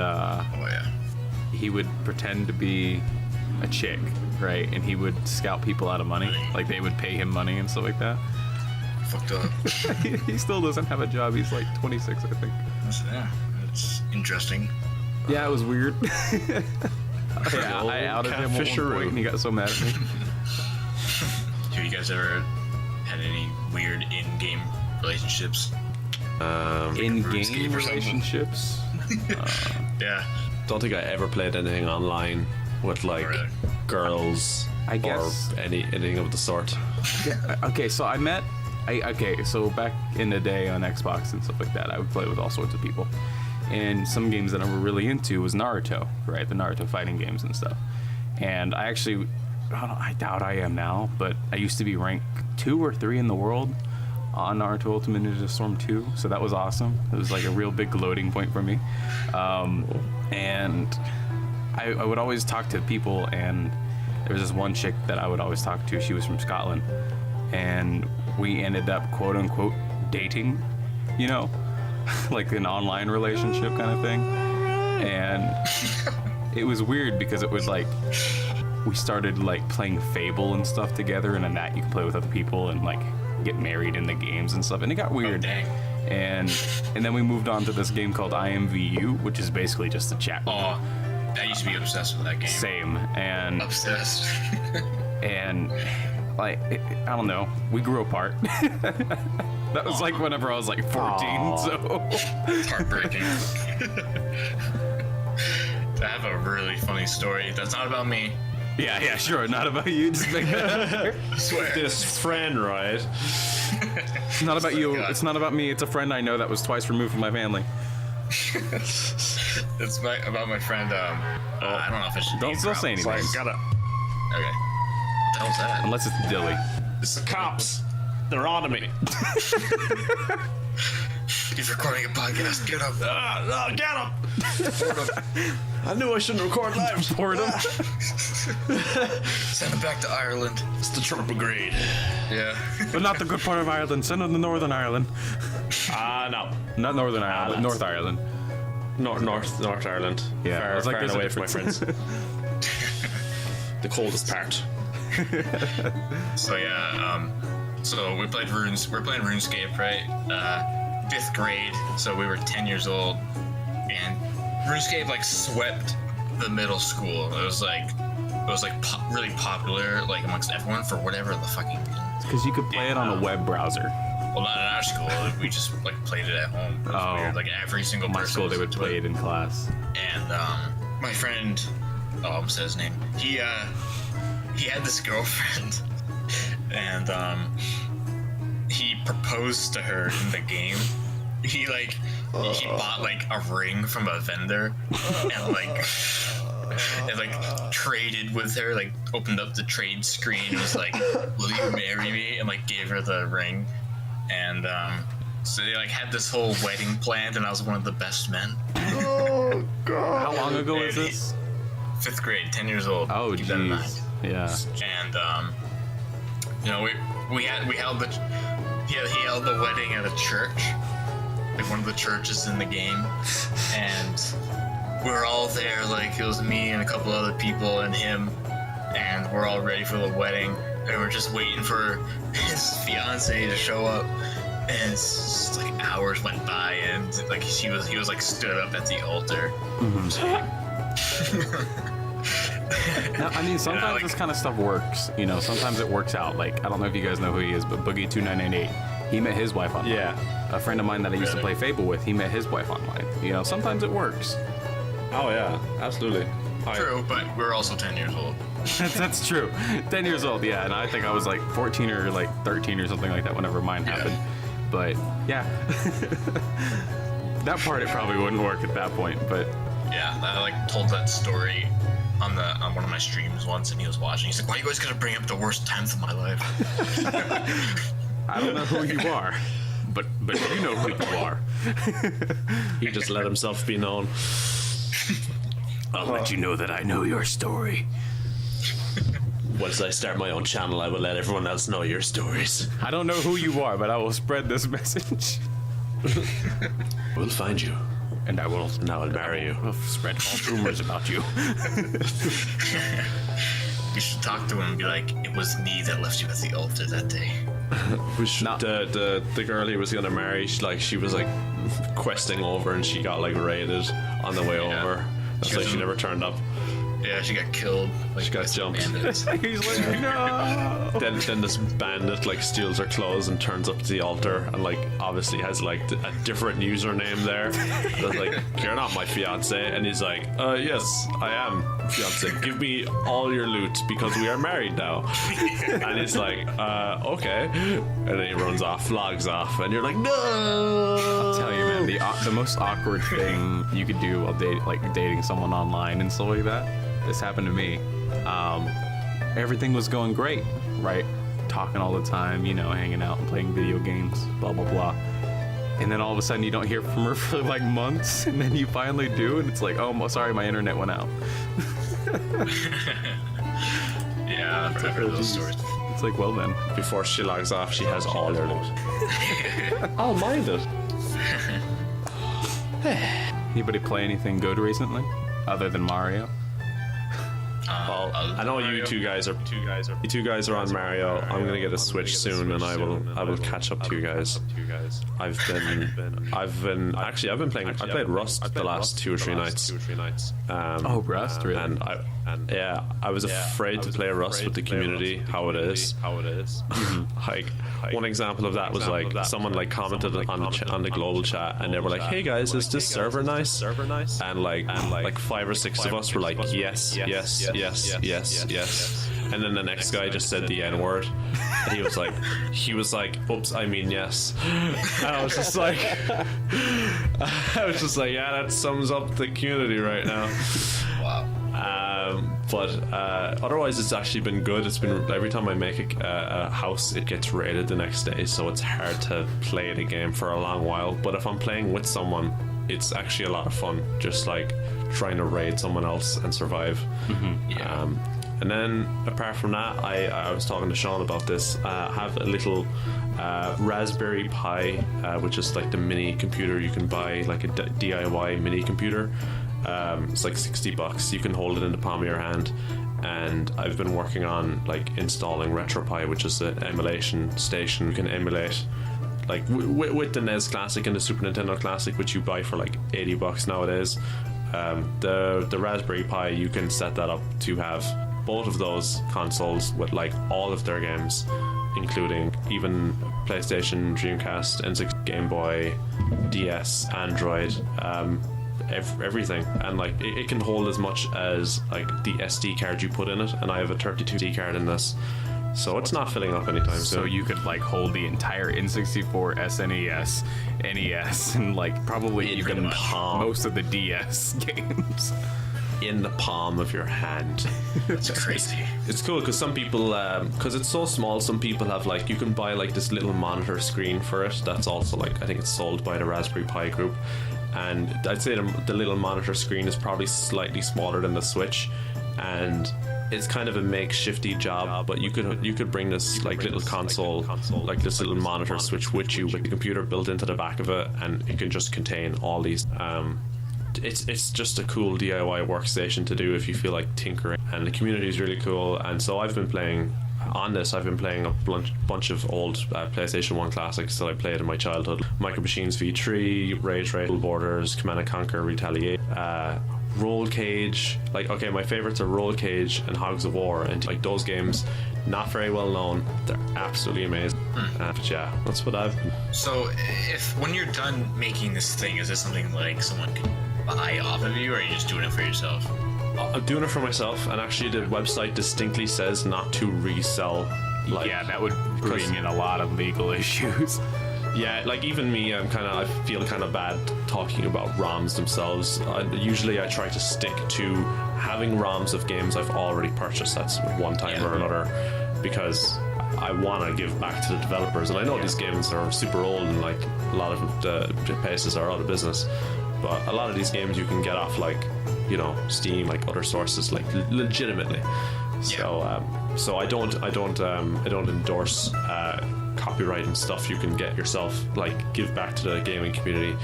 he would pretend to be a chick, right? And he would scout people out of money. Like, they would pay him money and stuff like that. Fucked up. He still doesn't have a job. He's like 26, I think. Yeah, it's interesting. Yeah, it was weird. I outed him at one point, and he got so mad at me. Have you guys ever had any weird in-game relationships? In-game relationships? Yeah. Don't think I ever played anything online with like girls, I guess, or anything of the sort. Yeah, okay, so I met. So back in the day on Xbox and stuff like that, I would play with all sorts of people. And some games that I were really into was Naruto, right? The Naruto fighting games and stuff. And I actually, I doubt I am now, but I used to be ranked 2 or 3 in the world on Naruto Ultimate Ninja Storm 2, so that was awesome. It was like a real big loading point for me. And I would always talk to people, and there was this one chick that I would always talk to. She was from Scotland, and we ended up quote-unquote dating, you know, like an online relationship kind of thing. And it was weird because it was like we started like playing Fable and stuff together, and in that you can play with other people and like get married in the games and stuff, and it got weird. Oh, dang. And then we moved on to this game called IMVU, which is basically just a chat room. Oh, I used to be obsessed with that game. Same. And obsessed. And like, I don't know, we grew apart. That was like whenever I was like 14, so it's heartbreaking. I have a really funny story that's not about me. Yeah, sure, not about you. Just make I swear. This friend, right? It's not about you. It's not about me. It's a friend I know that was twice removed from my family. It's about my friend. I don't know if I should. Don't say anything. Okay. What the hell's that? Unless it's Dilly. It's the cops. They're on to me. He's recording a podcast. Get him. Get him. I knew I shouldn't record live. Support him. Send him back to Ireland. It's the Trump Brigade. Yeah. But not the good part of Ireland. Send him to Northern Ireland. No. Not Northern Ireland. North Ireland. North Ireland. Yeah. Far, I was like, far and there's a away from my friends. The coldest part. So yeah, so we played We're playing RuneScape, right? 5th grade, so we were 10 years old, and RuneScape like swept the middle school. It was like really popular like amongst everyone for whatever the fucking. It's because you could play it on a web browser. Well, not in our school. We just like played it at home. It was weird. Like every single person. My school, they would play it in class. And my friend, I almost said his name. He had this girlfriend, and he proposed to her in the game. He bought like a ring from a vendor, and traded with her. Like opened up the trade screen and was like, "Will you marry me?" And like gave her the ring, and so they like had this whole wedding planned, and I was one of the best men. Oh God! How long ago was this? 5th grade, 10 years old. Oh, keep that in mind. jeez. Yeah. And you know, he held the wedding at a church, like one of the churches in the game, and we were all there. Like, it was me and a couple other people and him, and we're all ready for the wedding, and we're just waiting for his fiance to show up. And it's just like hours went by, and like he was like stood up at the altar. Now, I mean, sometimes like, this kind of stuff works. You know, sometimes it works out. Like, I don't know if you guys know who he is, but Boogie2998, he met his wife online. Yeah. A friend of mine that I used to play Fable with, he met his wife online. You know, sometimes it works. Oh yeah, absolutely. True, but we're also 10 years old. That's true. 10 years old, yeah. And I think I was like 14 or like 13 or something like that whenever mine happened. But yeah, that part it probably wouldn't work at that point. But Yeah, I like told that story on one of my streams once, and he was watching. He's like, "Why are you guys gonna bring up the worst times of my life?" I don't know who you are, but you know who you are. He just let himself be known. I'll let you know that I know your story. Once I start my own channel, I will let everyone else know your stories. I don't know who you are, but I will spread this message. We'll find you. And I will marry you. I'll spread false rumors about you. You should talk to him and be like, "It was me that left you at the altar that day." The girl he was gonna marry, she was like questing over, and she got like raided on the way over. That's why she never turned up. Yeah, she got killed. Like, She got by some jumped. bandits. He's like, no. Then this bandit like steals her clothes and turns up to the altar, and like obviously has like a different username there. That's like, "You're not my fiance," and he's like, "Yes, I am fiance. Give me all your loot because we are married now." And he's like, "Okay," and then he runs off, logs off, and you're like, "No!" I'll tell you, man, the most awkward thing you could do while dating someone online and stuff like that. This happened to me. Everything was going great, right? Talking all the time, you know, hanging out and playing video games, blah, blah, blah. And then all of a sudden you don't hear from her for like months, and then you finally do, and it's like, "Oh, sorry, my internet went out." Yeah, I've heard those stories. It's like, well then. Before she logs off, she has all your loot. I'll mind it. Anybody play anything good recently, other than Mario? Well, I know you two guys are on Mario. I'm gonna get a Switch soon, and I will catch up to you guys. I've been playing. I played Rust the last 2 or 3 nights. Oh, Rust, really? And I was afraid to play Rust with the community. How it is. Like one example of that was like someone like commented on the global chat, and they were like, "Hey guys, is this server nice?" And like 5 or 6 of us were like, "Yes, yes, yes, yes, yes." And then the next guy just said the N word. And he was like, "Oops, I mean yes." And I was just like, yeah, that sums up the community right now. Wow. But otherwise, it's actually been good. It's been every time I make a house, it gets raided the next day, so it's hard to play the game for a long while. But if I'm playing with someone, it's actually a lot of fun, just like trying to raid someone else and survive. Yeah. And then apart from that, I was talking to Sean about this. Have a little Raspberry Pi, which is like the mini computer you can buy, like a DIY mini computer. It's like $60. You can hold it in the palm of your hand. And I've been working on like installing RetroPie, which is an emulation station. You can emulate like with the NES Classic and the Super Nintendo Classic, which you buy for like $80 nowadays. The Raspberry Pi, you can set that up to have both of those consoles with like all of their games, including even PlayStation, Dreamcast, N64, Game Boy, DS, Android, everything. And like it can hold as much as like the SD card you put in it, and I have a 32SD card in this, so it's not filling up anytime soon. So you could like hold the entire N64, SNES, NES, and like probably even most of the DS games in the palm of your hand. That's crazy. It's cool because some people, because it's so small, some people have like, you can buy like this little monitor screen for it. That's also like, I think it's sold by the Raspberry Pi group, and I'd say the little monitor screen is probably slightly smaller than the Switch, and it's kind of a makeshifty job, but you could bring this like little console, like this little monitor Switch with you with the computer built into the back of it, and it can just contain all these. It's just a cool DIY workstation to do if you feel like tinkering, and the community is really cool. And so I've been playing a bunch of old PlayStation 1 classics that I played in my childhood: Micro Machines V3, Rage Raid, Borders, Command and Conquer Retaliate, Roll Cage. Like, okay, my favorites are Roll Cage and Hogs of War, and like those games, not very well known, they're absolutely amazing. But yeah, that's what I've been. So, when you're done making this thing, is this something like someone could buy off of you, or are you just doing it for yourself? I'm doing it for myself, and actually the website distinctly says not to resell. Like, yeah, that would bring in a lot of legal issues. Yeah, like even me, I feel kind of bad talking about ROMs themselves. Usually I try to stick to having ROMs of games I've already purchased. That's one time or another, because I want to give back to the developers. And I know these games are super old, and like a lot of the places are out of business. But a lot of these games you can get off, like, you know, Steam, like other sources, like legitimately. So I don't endorse copyright and stuff you can get yourself. Like, give back to the gaming community.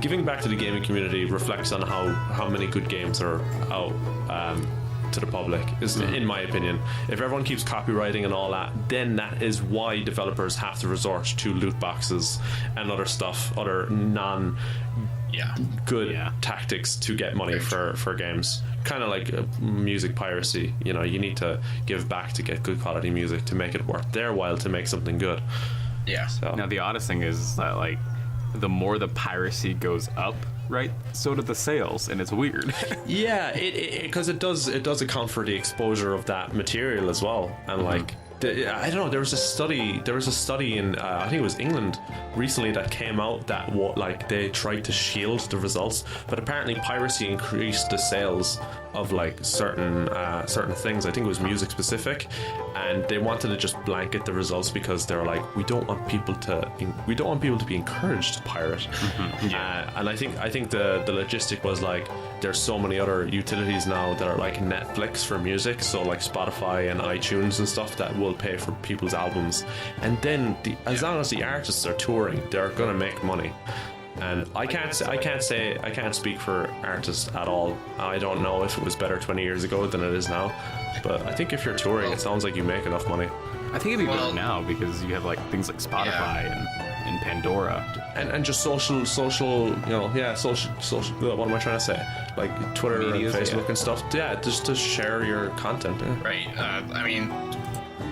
Giving back to the gaming community reflects on how many good games are out to the public, is in my opinion. If everyone keeps copywriting and all that, then that is why developers have to resort to loot boxes and other stuff, other non good tactics to get money for games. Kind of like music piracy. You know, you need to give back to get good quality music to make it worth their while to make something good. Yeah. So. Now the oddest thing is that, like, the more the piracy goes up, right, so do the sales, and it's weird. Yeah, because it does account for the exposure of that material as well, and like. I don't know. There was a study in I think it was England recently that came out that like they tried to shield the results, but apparently piracy increased the sales of like certain things. I think it was music specific, and they wanted to just blanket the results because they're like, we don't want people to be encouraged to pirate. And I think the logistic was like, there's so many other utilities now that are like Netflix for music, so like Spotify and iTunes and stuff that will pay for people's albums, and then as long as the artists are touring, they're gonna make money. And I can't speak for artists at all. I don't know if it was better 20 years ago than it is now, but I think if you're touring, it sounds like you make enough money. I think it'd be better now because you have like things like Spotify and Pandora and just social, you know, social. What am I trying to say? Like Twitter Medias, and Facebook and stuff. Yeah, just to share your content. Yeah. Right. I mean,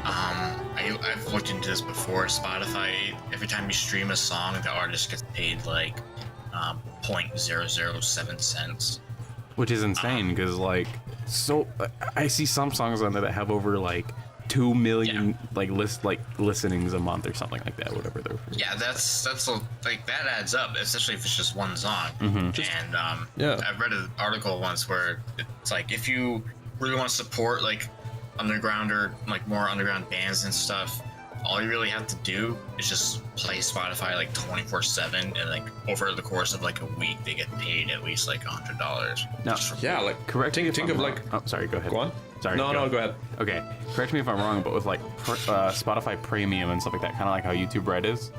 I've looked into this before. Spotify, every time you stream a song, the artist gets paid like 0.007 cents. Which is insane because I see some songs on there that have over like 2 million listenings a month or something like that, whatever they're. Yeah, that's like that adds up, especially if it's just one song. And I read an article once where it's like, if you really want to support like underground or like more underground bands and stuff, all you really have to do is just play Spotify like 24/7, and like over the course of like a week they get paid at least like $100. No, like correct. Think of like. Oh, sorry. Go ahead. Go on. Sorry. No, go ahead. Okay, correct me if I'm wrong, but with like Spotify Premium and stuff like that, kind of like how YouTube Red is,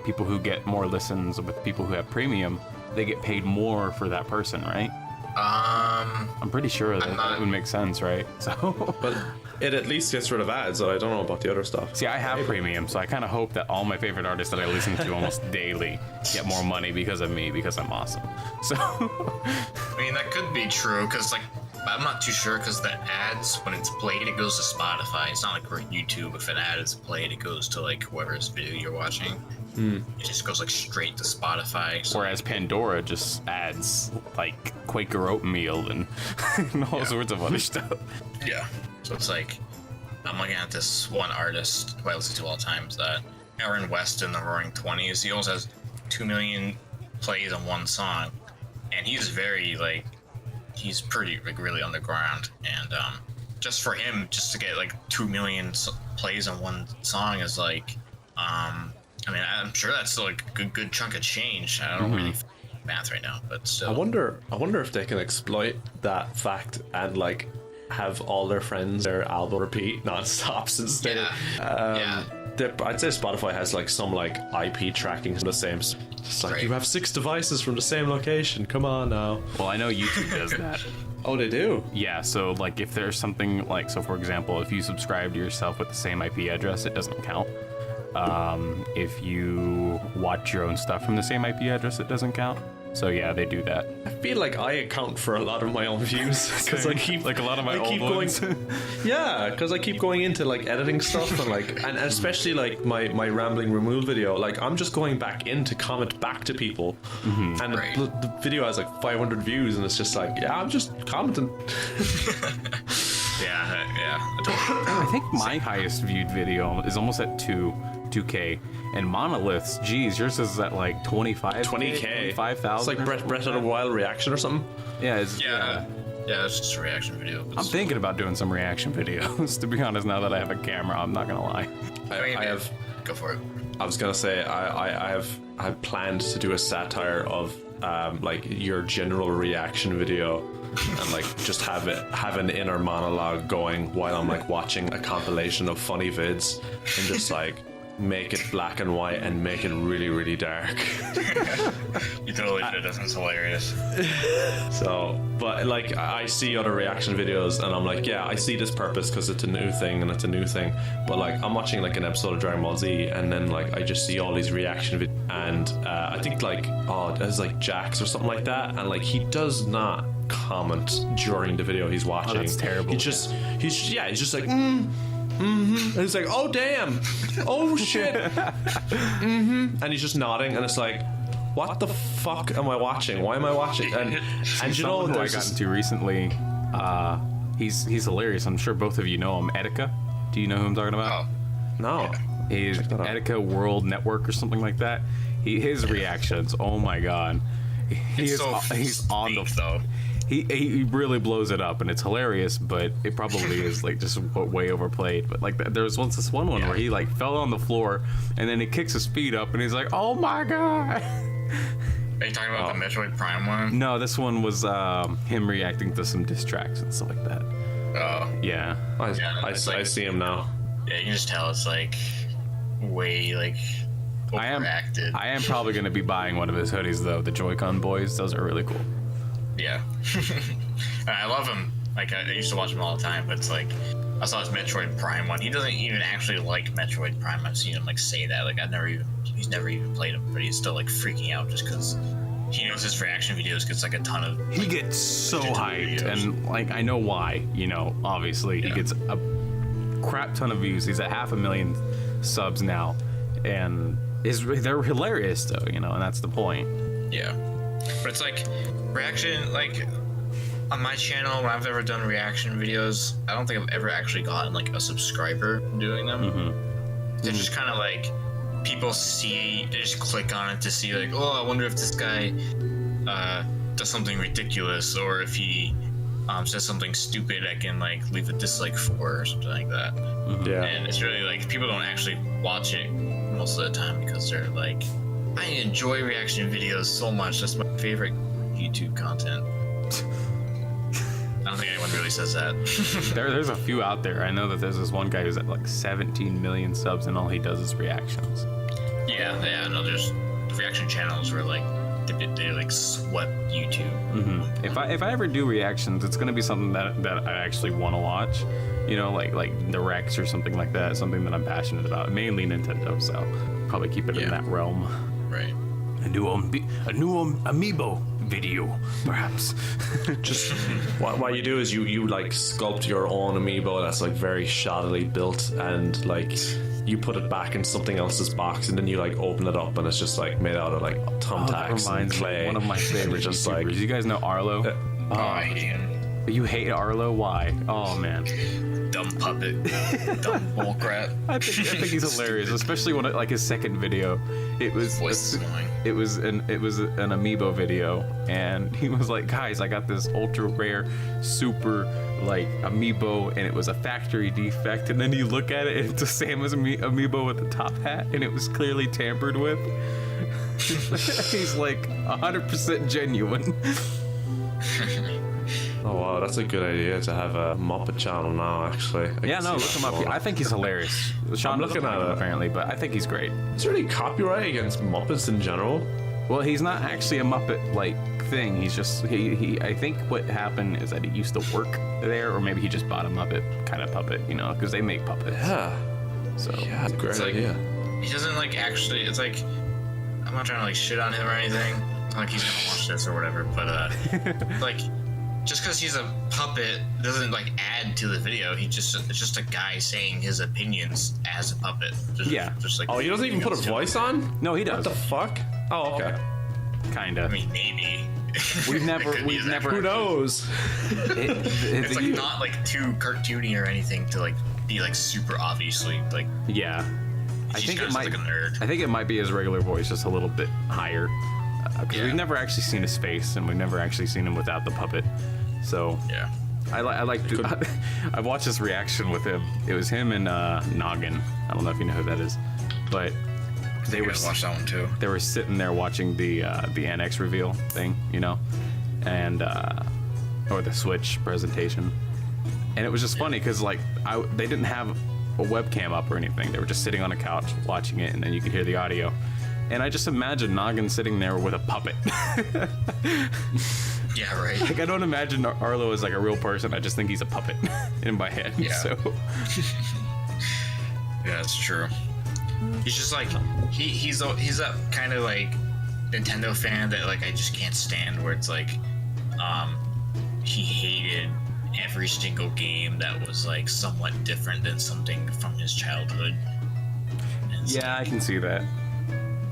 people who get more listens with people who have Premium, they get paid more for that person, right? I'm pretty sure that would make sense, right? So, but it at least gets rid of ads, so I don't know about the other stuff. See, I have Premium, so I kind of hope that all my favorite artists that I listen to almost daily get more money because of me, because I'm awesome. So, I mean, that could be true, because like, I'm not too sure, because the ads, when it's played, it goes to Spotify. It's not like for YouTube. If an ad is played, it goes to like whoever's video you're watching. It just goes like straight to Spotify. So. Whereas Pandora just adds like Quaker oatmeal and, and all sorts of other stuff. Yeah. So it's like, I'm looking at this one artist who I listen to all the time, that Aaron West in the Roaring Twenties. He almost has 2 million plays on one song, and he's very like, he's pretty like really underground, and just for him just to get like 2 million plays on one song is like I mean, I'm sure that's still like a good chunk of change. I don't really math right now, but still. I wonder if they can exploit that fact and like have all their friends their album repeat non-stop since they I'd say Spotify has like some like IP tracking the same. It's like you have 6 devices from the same location. Come on now. Well, I know YouTube does that. Oh, they do? Yeah, so like if there's something like, so for example, if you subscribe to yourself with the same IP address, it doesn't count. If you watch your own stuff from the same IP address, it doesn't count. So yeah, they do that. I feel like I account for a lot of my own views because I keep like a lot of my old ones. Yeah, because I keep going into like editing stuff and like and especially like my rambling removal video. Like I'm just going back in to comment back to people, and the video has like 500 views, and it's just like I'm just commenting. I think my highest viewed video is almost at 2K. And Monolith's, geez, yours is at like 20K. 5,000. It's like Brett on a Wild reaction or something. Yeah, it's just a reaction video. I'm thinking about doing some reaction videos, to be honest, now that I have a camera, I'm not gonna lie. I have. Go for it. I was gonna say I have planned to do a satire of like your general reaction video. And like just have an inner monologue going while I'm like watching a compilation of funny vids and just like make it black and white and make it really, really dark. You totally did. That sounds hilarious. So, but like I see other reaction videos and I'm like, yeah, I see this purpose because it's a new thing and it's a new thing. But like I'm watching like an episode of Dragon Ball Z and then like I just see all these reaction videos and I think like there's like Jax or something like that, and like he does not comment during the video he's watching. Oh, that's terrible. He's just like and he's like, oh damn, oh shit, and he's just nodding, and it's like, what the fuck am I watching? Why am I watching? And you know, who I got into recently, he's hilarious. I'm sure both of you know him. Etika, do you know who I'm talking about? No. He's Etika World Network or something like that. His reactions, oh my god, he's on the though. He really blows it up, and it's hilarious, but it probably is like just way overplayed. But like there was once this one where he like fell on the floor, and then he kicks his feet up, and he's like, "Oh my god!" Are you talking about the Metroid Prime one? No, this one was him reacting to some diss tracks and stuff like that. Oh. Yeah. I see him now. Yeah, you can just tell it's like way like overacted. I am probably going to be buying one of his hoodies though. The Joy-Con boys, those are really cool. Yeah. I love him. Like I used to watch him all the time, but it's like I saw his Metroid Prime one. He doesn't even actually like Metroid Prime. I've seen him like say that. Like he's never even played him, but he's still like freaking out just because he knows his reaction videos gets like a ton of. He gets so hyped, and like I know why. You know, obviously he gets a crap ton of views. He's at 500,000 subs now, and they're hilarious though. You know, and that's the point. Yeah, but it's like reaction like. On my channel, when I've ever done reaction videos, I don't think I've ever actually gotten like a subscriber doing them. Mm-hmm. They're just kind of like people see, they just click on it to see like, oh, I wonder if this guy does something ridiculous, or if he says something stupid, I can like leave a dislike for or something like that. Mm-hmm. Yeah. And it's really like people don't actually watch it most of the time because they're like, I enjoy reaction videos so much. That's my favorite YouTube content. I don't think anyone really says that. There's a few out there. I know that there's this one guy who's at like 17 million subs, and all he does is reactions. Yeah. No, there's reaction channels where like they like swept YouTube. Mm-hmm. If I ever do reactions, it's gonna be something that I actually want to watch. You know, like directs or something like that. Something that I'm passionate about. Mainly Nintendo, so probably keep it in that realm. Right. A new amiibo video, perhaps. Just what you do is you like sculpt your own amiibo that's like very shoddily built, and like you put it back in something else's box, and then you like open it up, and it's just like made out of like thumbtacks and clay. One of my favorite just YouTubers. like, you guys know Arlo? I hate him. You hate Arlo? Why? Oh man. dumb puppet, dumb bullcrap. I think he's hilarious, especially when like his second video. It was annoying. it was an amiibo video, and he was like, guys, I got this ultra rare super like amiibo, and it was a factory defect. And then you look at it, and it's a Samus amiibo with the top hat, and it was clearly tampered with. He's like 100% genuine. Oh wow, that's a good idea to have a Muppet channel now. Actually, Yeah, no, look him up. I think he's hilarious. Sean I'm doesn't looking like at him it. apparently, but I think he's great. Is there any copyright against Muppets in general? Well, he's not actually a Muppet like thing. He's just he. I think what happened is that he used to work there, or maybe he just bought a Muppet kind of puppet, you know, because they make puppets. Yeah, So yeah, that's a great It's like- idea. He doesn't like actually. It's like I'm not trying to like shit on him or anything. Not like he's gonna watch this or whatever. But like just because he's a puppet doesn't like add to the video. It's just a guy saying his opinions as a puppet. Just like Oh, he doesn't even put a voice on? No, he What does. the fuck? Oh, okay. Kinda. I mean, maybe. We've never. It could be that. Who knows? It's like not like too cartoony or anything to like be like super obviously like. Yeah. I He's think kinda it might. like a nerd. I think it might be his regular voice, just a little bit higher. Because Yeah. we've never actually seen his face, and we've never actually seen him without the puppet. So Yeah. I like. I watched his reaction with him. It was him and Noggin. I don't know if you know who that is, but they were watch that one too. they were sitting there watching the NX reveal thing, you know, and or the Switch presentation, and it was just funny because like they didn't have a webcam up or anything. They were just sitting on a couch watching it, and then you could hear the audio. And I just imagine Noggin sitting there with a puppet. Yeah, right. Like I don't imagine Arlo as like a real person. I just think he's a puppet in my head. Yeah. So Yeah, it's true. He's just like he's that kind of like Nintendo fan that like I just can't stand. Where it's like, he hated every single game that was like somewhat different than something from his childhood. And it's yeah, I can see that.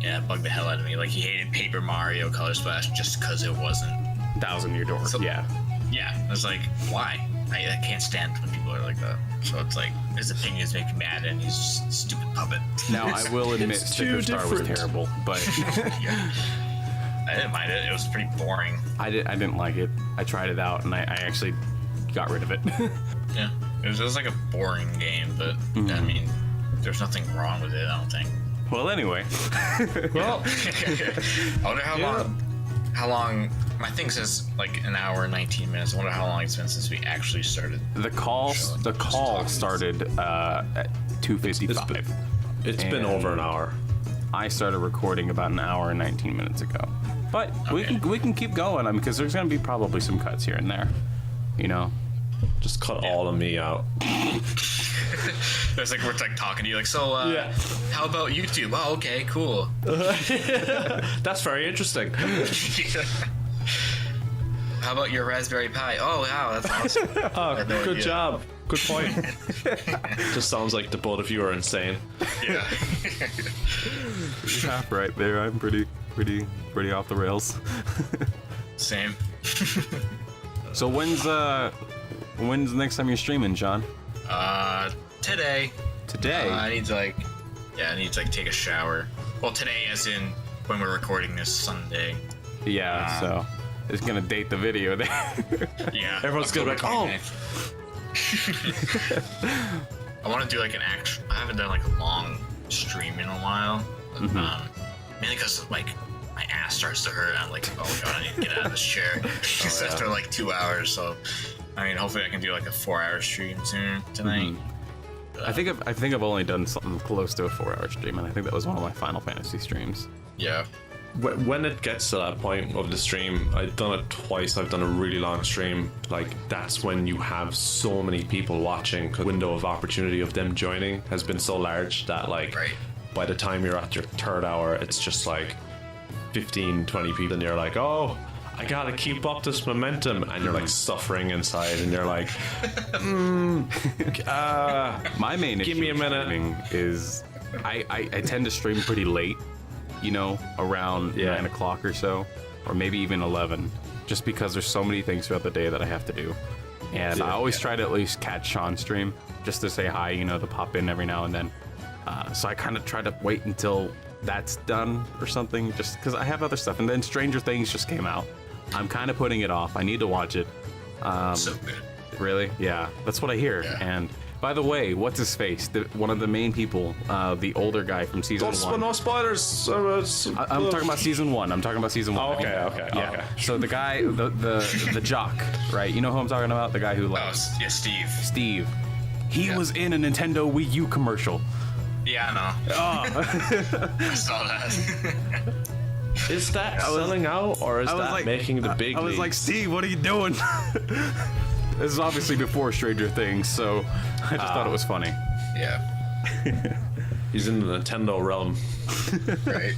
yeah, it bugged the hell out of me. Like he hated Paper Mario Color Splash just because it wasn't. 1,000-Year Door. So- Yeah. Yeah, I was like, why? I can't stand when people are like that. So it's like his opinions make me mad, and he's just a stupid puppet. Now I will admit It's Sticker too Star was different. terrible, but Yeah. I didn't mind it. It was pretty boring. I didn't like it. I tried it out and I actually got rid of it. Yeah, it was like a boring game, but I mean, there's nothing wrong with it. I don't think. Well, anyway, Well, I wonder how long. My thing says like an hour and 19 minutes. I wonder how long it's been since we actually started. the call started at 2:55. it's been And- over an hour. I started recording about an hour and 19 minutes ago. But Okay. we can keep going because there's gonna be probably some cuts here and there. You know. Just cut all of me out. It's like we're like talking to you, like, so. Yeah. How about YouTube? Oh, okay, cool. That's very interesting. How about your Raspberry Pi? Oh, wow, that's awesome. Oh, had no good idea. job. Good point. Just sounds like the both of you are insane. Yeah. Yeah, right there. I'm pretty off the rails. Same. So when's the next time you're streaming, John? Today. Today. I need to take a shower. Well, today, as in when we're recording this Sunday. Yeah, so it's gonna date the video there. Yeah. Everyone's gonna be like, October oh. 29th. I want to do like an action. I haven't done like a long stream in a while. Mainly because like my ass starts to hurt. I'm like, oh god, I need to get out of this chair. Just yeah. after like 2 hours. So, I mean, hopefully I can do like a 4-hour stream soon tonight. I think I've only done something close to a 4-hour stream, and I think that was one of my Final Fantasy streams. Yeah. When it gets to that point of the stream, I've done it twice. I've done a really long stream. Like, that's when you have so many people watching. 'Cause the window of opportunity of them joining has been so large that, like, Right. by the time you're at your third hour, it's just like 15, 20 people, and you're like, oh, I gotta keep up this momentum. And you're like suffering inside, and you're like, My main Give issue me a with minute. streaming is I tend to stream pretty late, you know, around 9 o'clock or so, or maybe even 11, just because there's so many things throughout the day that I have to do. And I always try to at least catch Sean's stream just to say hi, you know, to pop in every now and then. So I kind of try to wait until that's done or something, just because I have other stuff. And then Stranger Things just came out. I'm kind of putting it off. I need to watch it. So good. Really? Yeah, that's what I hear. Yeah. And by the way, what's his face? One of the main people, the older guy from season one. No spoilers. I'm talking about season one. Oh, okay. Yeah. Okay. So the guy, the jock, right? You know who I'm talking about? The guy who Oh, yeah, Steve. Steve. He was in a Nintendo Wii U commercial. Yeah, I know. Oh. I saw that. Is that selling out, or is that like, making the big I was leagues? like, Steve, what are you doing? This is obviously before Stranger Things, so I just thought it was funny. Yeah. He's in the Nintendo realm. Right.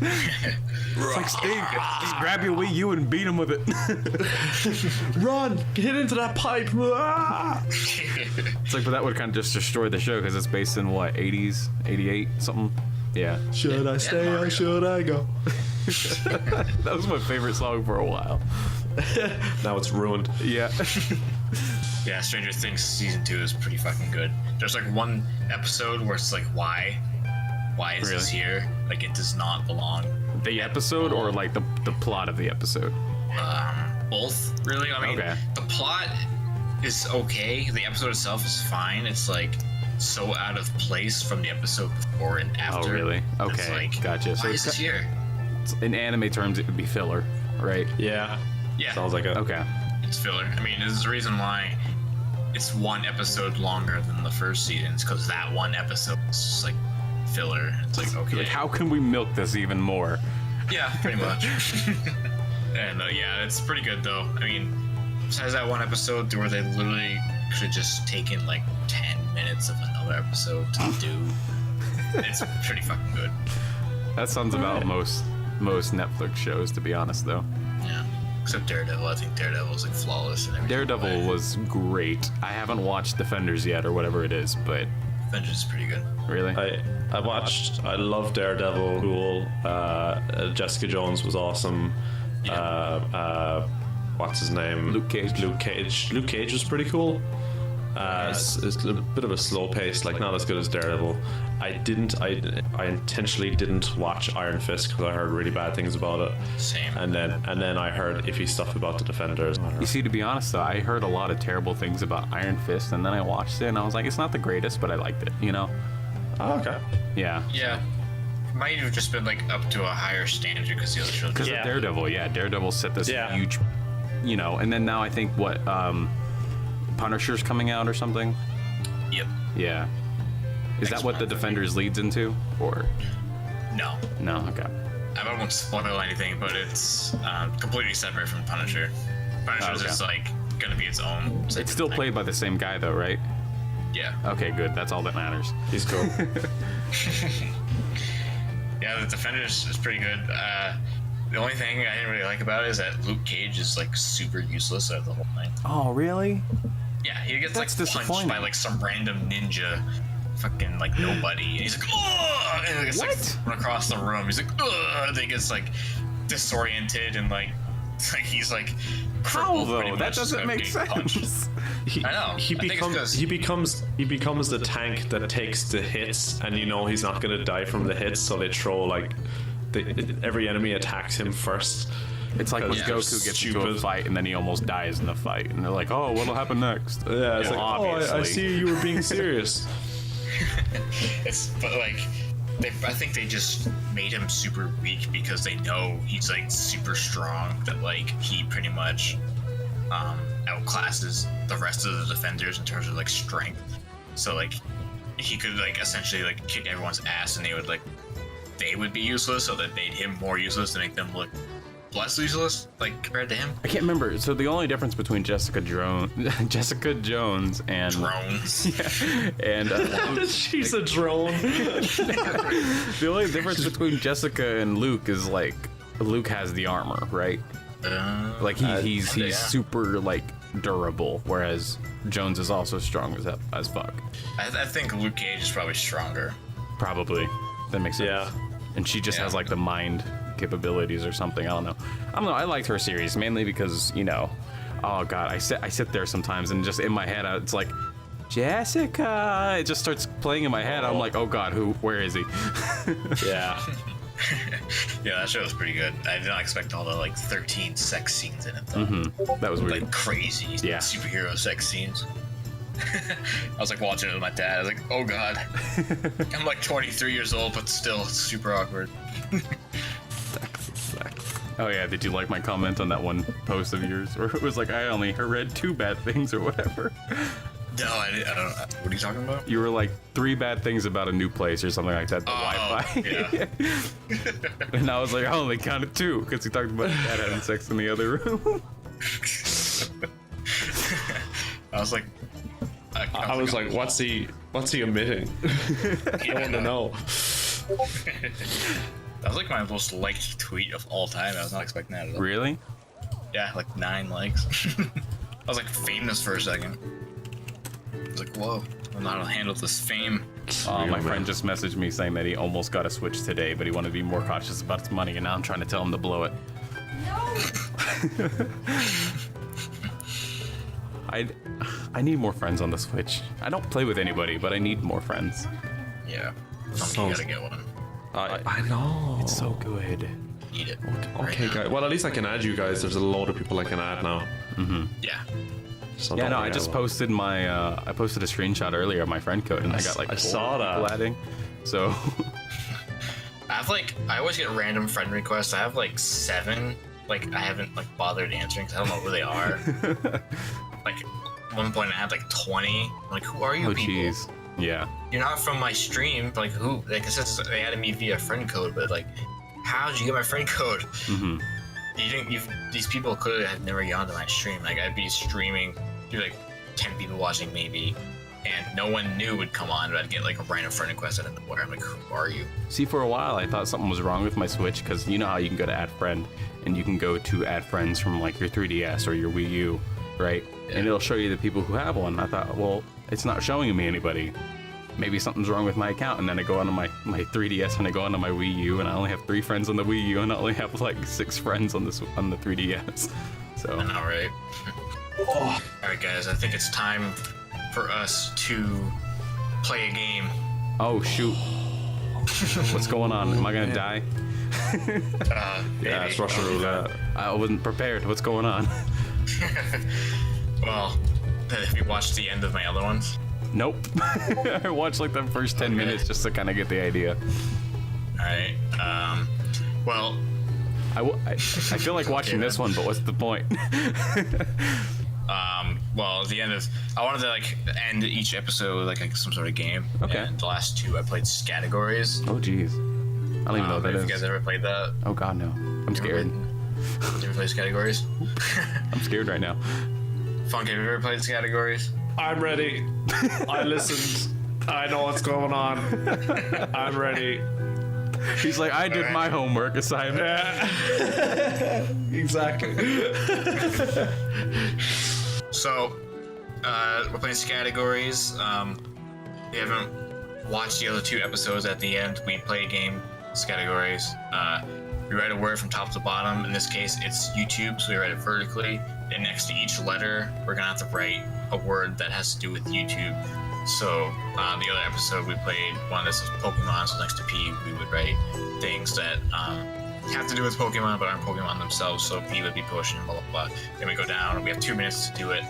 It's like, Steve, just grab your Wii U and beat him with it. Run! Get into that pipe! It's like, but that would kind of just destroy the show because it's based in what, 80s, 88, something? Yeah. Should I stay or should I go? That was my favorite song for a while. Now it's ruined. Yeah. Yeah, Stranger Things season 2 is pretty fucking good. There's like one episode where it's like, why? Why is this here? Like, it does not belong. The episode or like the plot of the episode? Both, really. I mean, the plot is okay. The episode itself is fine. It's like so out of place from the episode before and after. Oh, really? It's Okay, like, gotcha. Why So is this here? in anime terms, it would be filler, right? Yeah. Yeah, Sounds like it. Okay. it's filler. I mean, there's a reason why it's one episode longer than the first season. It's because that one episode is just like filler. It's like, okay. Like, how can we milk this even more? Yeah, pretty much. And yeah, it's pretty good though. I mean, besides that one episode where they literally could have just taken like 10 minutes of another episode to do, it's pretty fucking good. That sounds about most Netflix shows, to be honest, though. Yeah, except Daredevil. I think Daredevil's like flawless and everything. Daredevil was great. I haven't watched Defenders yet, or whatever it is, but Avengers is pretty good. really, I love Daredevil. Cool. Jessica Jones was awesome. What's his name? Luke Cage. Luke Cage was pretty cool. It's a bit of a slow pace, like not as good as Daredevil. I intentionally didn't watch Iron Fist because I heard really bad things about it. Same. And then I heard iffy stuff about the Defenders. you see, to be honest, though, I heard a lot of terrible things about Iron Fist, and then I watched it, and I was like, it's not the greatest, but I liked it, you know? Oh, okay. Yeah. Yeah. Might have just been like up to a higher standard because the other shows. Because Yeah. of Daredevil, Daredevil set this Yeah. huge, you know, and then now I think Punisher's coming out or something. Yep. Yeah. Is that what the Defenders leads into, or No. no? Okay. I won't spoil anything, but it's completely separate from Punisher. Punisher's Okay. just like gonna be its own. It's still played by the same guy, though, right? Yeah. Okay, good. That's all that matters. He's cool. Yeah, the Defenders is pretty good. The only thing I didn't really like about it is that Luke Cage is like super useless out of the whole thing. Oh, really? Yeah, he gets That's like punched disappointing. by like some random ninja, fucking like nobody. And he's like, oh, and he gets What? like run across the room. He's like, oh, and then he gets like disoriented and like he's like How crippled pretty though? much That doesn't from make getting punched. sense. I know. He I think it's 'cause- becomes the tank that takes the hits, and you know he's not gonna die from the hits, so they throw like every enemy attacks him first. It's like when Yeah. Goku gets into a Stupid. fight and then he almost dies in the fight, and they're like, "Oh, what'll happen next?" Yeah, it's Well, like, oh, I obviously. see you were being serious. But like, I think they just made him super weak because they know he's like super strong. That like he pretty much outclasses the rest of the defenders in terms of like strength. So like he could like essentially like kick everyone's ass, and they would be useless. So that made him more useless to make them look less useless, like compared to him. I can't remember. So the only difference between Jessica Jones and Drones. and She's a drone. the only difference between Jessica and Luke is like Luke has the armor, right? Like he's yeah. super like durable, whereas Jones is also strong as fuck. I think Luke Cage is probably stronger. Probably. That makes sense. Yeah. And she just Yeah. has like the mind capabilities or something. I don't know. I liked her series mainly because, you know, Oh God, I sit there sometimes and just in my head, it's like, Jessica. It just starts playing in my head. I'm like, oh God, where is he? Yeah. Yeah, that show was pretty good. I did not expect all the like 13 sex scenes in it though. That was weird. Like crazy superhero sex scenes. I was like watching it with my dad. I was like, oh God. I'm like 23 years old, but still it's super awkward. Sex. Oh yeah, did you like my comment on that one post of yours? Or it was like, I only read 2 bad things or whatever. No, I don't know. What are you talking about? You were like 3 bad things about a new place or something like that. The Wi-Fi. Yeah. And I was like, I only counted 2 because he talked about dad having sex in the other room. I was like, I was like, what's he omitting? I want to know. That was like my most liked tweet of all time. I was not expecting that at all. Really? Yeah, like 9 likes. I was like famous for a second. I was like, whoa, I'm not gonna handle this fame. My friend just messaged me saying that he almost got a Switch today, but he wanted to be more cautious about his money, and now I'm trying to tell him to blow it. I need more friends on the Switch. I don't play with anybody, but I need more friends. Yeah, you gotta get one. I know. It's so good. Eat it. Okay, guys. Well, at least I can add you guys. There's a load of people I can add now. Yeah. So Yeah, don't no, worry, I just will. posted I posted a screenshot earlier of my friend code, and I got like 4 saw that. people adding. So I always get random friend requests. I have like 7. Like I haven't like bothered answering because I don't know who they are. Like at one point I had like 20. I'm like, who are you oh people? jeez, yeah. You're not from my stream. Like who? Like it says they added me via friend code, but like, how did you get my friend code? Mm-hmm. These people could have never gone to my stream. Like I'd be streaming, be like 10 people watching maybe, and no one new would come on, but I'd get like a random friend request out of nowhere. I'm like, who are you? See, for a while I thought something was wrong with my Switch, because you know how you can go to add friend, and you can go to add friends from like your 3DS or your Wii U, right? Yeah. And it'll show you the people who have one. I thought, well, it's not showing me anybody. Maybe something's wrong with my account. And then I go onto my 3DS and I go onto my Wii U, and I only have 3 friends on the Wii U, and I only have like 6 friends on the 3DS. So. I know, right? All right, guys. I think it's time for us to play a game. Oh shoot! What's going on? Am I gonna die? Yeah, it's Russian roulette. I wasn't prepared. What's going on? Well, have you watched the end of my other ones? Nope. I watched like the first 10 minutes just to kind of get the idea. All right. Well, I feel like watching this one, but what's the point? well, at the end of, I wanted to like end each episode with like some sort of game. Okay. And the last 2 I played Categories. Oh jeez. I don't even know what that Have is. you guys ever played that? Oh god, no. I'm scared. Have you ever played Categories? I'm scared right now. Funk, have you ever played Categories? I'm ready. I listened. I know what's going on. I'm ready. He's like, I did my homework assignment. Exactly. So, we're playing Categories. We haven't watched the other 2 episodes. At the end, we play a game, Categories. We write a word from top to bottom. In this case, it's YouTube, so we write it vertically. And next to each letter, we're gonna have to write a word that has to do with YouTube. So, the other episode, we played one that says Pokemon, so next to P, we would write things that have to do with Pokemon, but aren't Pokemon themselves, so P would be pushing, blah, blah, blah. Then we go down, we have 2 minutes to do it,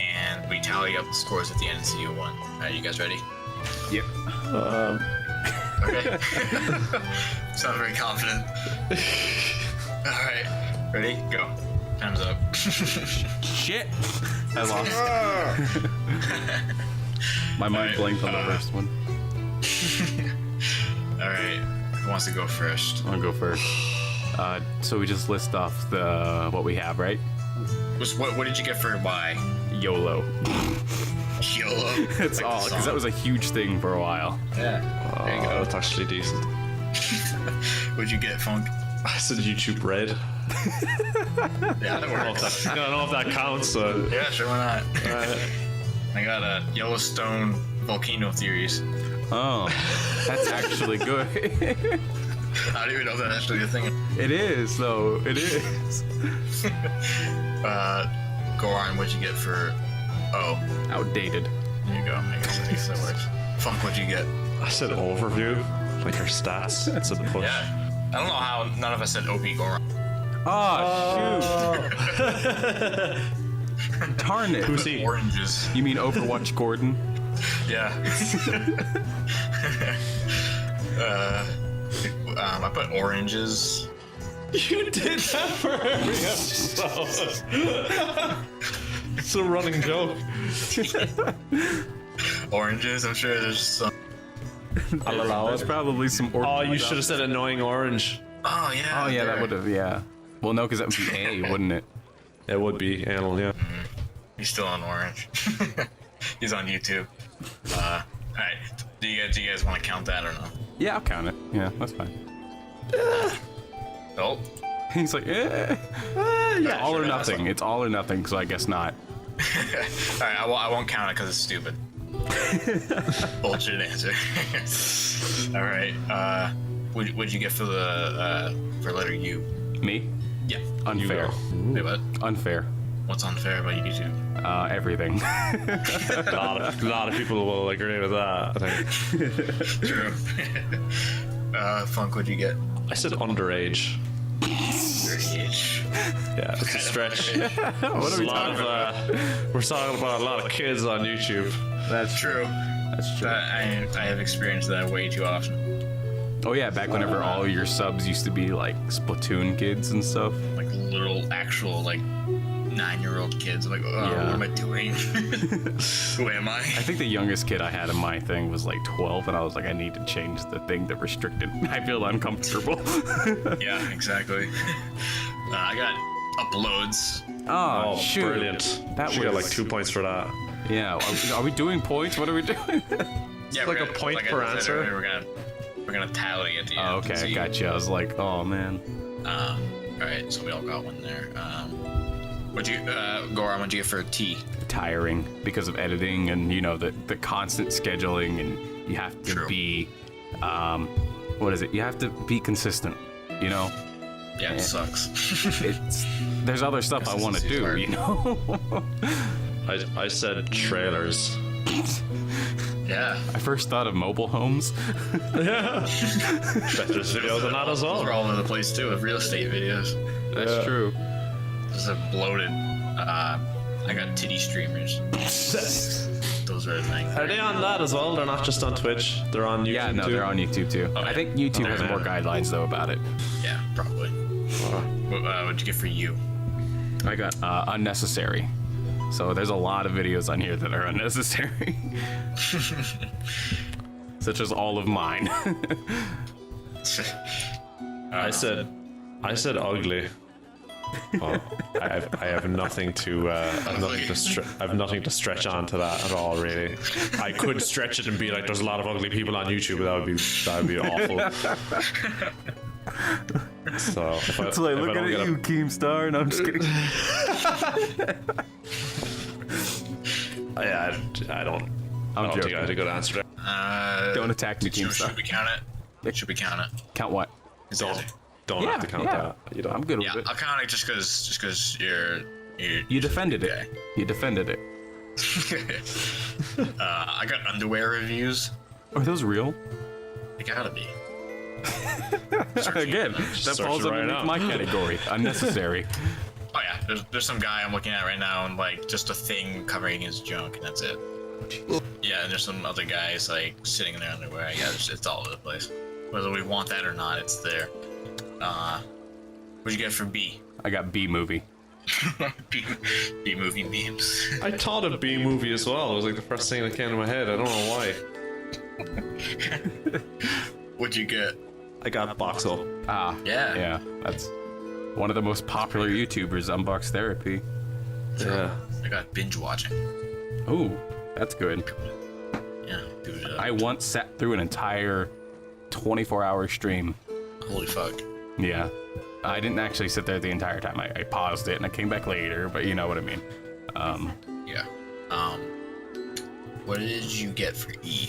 and we tally up the scores at the end and see who won. Alright, you guys ready? Yep. Okay. Sound very confident. Alright, ready? Go. Time's up. Shit. I lost. My mind blanked on the first one. Alright, who wants to go first? I'll go first. So we just list off what we have, right? What did you get for Y? YOLO. YOLO. That's Like all, the because that song. was a huge thing for a while. Yeah. There you go. That's actually decent. What'd you get, Funk? I said YouTube Red. Yeah, that I don't works. know if that counts. So. Yeah, sure, why not? I got a Yellowstone volcano theories. Oh, that's actually good. I don't even know if that's actually a thing. It is, though. It is. Goron, what'd you get for? Oh, Outdated. there you go. I guess that works. Funk, what'd you get? I said overview, like your stats. It's a push. Yeah. I don't know how none of us said OP Goron. Oh, shoot. Darn it. Who's he? Oranges. You mean Overwatch Gordon? Yeah. I put oranges. You did that for every episode. It's a running joke. Oranges. I'm sure there's some. I'll allow There's it. probably some Oh, you should have said annoying orange. Oh yeah. Oh, yeah, that there. would have, yeah. Well, no, because that would be A, wouldn't it? It would be anal, yeah. He's still on orange. He's on YouTube. All right. Do you guys want to count that or no? Yeah, I'll count it. Yeah, that's fine. Oh. He's like, Yeah, all or sure, nothing. It's all or nothing, so I guess not. All right. I won't count it because it's stupid. Bullshit answer. All right. What'd you get for the for letter U? Me? Yeah. Unfair. Wait, what? Unfair. What's unfair about YouTube? Everything. a lot of people will agree with that, I think. True. Funk, what'd you get? I said underage. Yeah, it's a stretch. What are we talking about? We're talking about a lot of kids on YouTube. That's True. That's true. I have experienced that way too often. Oh yeah, back whenever all your subs used to be like Splatoon kids and stuff. Like little actual like 9-year-old kids. Like, oh, Yeah. what am I doing? Who am I? I think the youngest kid I had in my thing was like 12, and I was like, I need to change the thing that restricted. I feel uncomfortable. Yeah, exactly. I got uploads. Oh, shoot. Brilliant. That She got was- like 2 points for that. Yeah, are we doing points? What are we doing? Yeah, like we're a gonna- point like I per said answer? earlier, we're gonna tally at the end. Oh, okay, See, gotcha. I was like, oh man. all right, so we all got one there. What'd you, Goran? What'd you get for a T? Tiring because of editing and the constant scheduling, and you have to True. be what is it? You have to be consistent. Yeah, it sucks. There's other stuff I want to Consistency is do. hard. I said trailers. Yeah. I first thought of mobile homes. Bet there's videos on that as Those are well. all over the place too, with real estate videos. That's true. Those are bloated. I got titty streamers. Those are a thing. Are they on that as well? They're not just on Twitch. They're on YouTube Yeah, no, too? they're on YouTube too. Oh, I yeah. think YouTube has Okay. more guidelines though about it. Yeah, probably. What'd you get for you? I got unnecessary. So there's a lot of videos on here that are unnecessary. Such as all of mine. I said ugly. Oh, I have nothing to I have nothing to stretch onto that at all, really. I could stretch it and be like, there's a lot of ugly people on YouTube, but that would be awful. So if I, It's like, if I look don't at get you, Keemstar. No, I'm just kidding. I don't I'm think joking. I had a good answer there. Don't attack me, Should Keemstar. we count it? Should we count it? Count what? Don't have to count that. You don't. I'm good Yeah, with I'll it. count it just because you're You defended okay. it. You defended it. I got underwear reviews. Are those real? They gotta be. Again, that Search falls it right underneath now. my category. Unnecessary. Oh yeah, there's some guy I'm looking at right now and like just a thing covering his junk and that's it. Yeah, and there's some other guys like sitting in their underwear. Yeah, it's all over the place. Whether we want that or not, it's there. What'd you get for B? I got B movie. B movie memes. I thought of B movie as well. It was like the first thing that came to my head. I don't know why. What'd you get? I got Boxel. Ah, Yeah. yeah. That's one of the most popular YouTubers, Unbox Therapy. Yeah. I got binge watching. Ooh, that's good. Yeah, dude. I once sat through an entire 24-hour stream. Holy fuck. Yeah. I didn't actually sit there the entire time. I paused it and I came back later, but you know what I mean. Yeah. What did you get for E?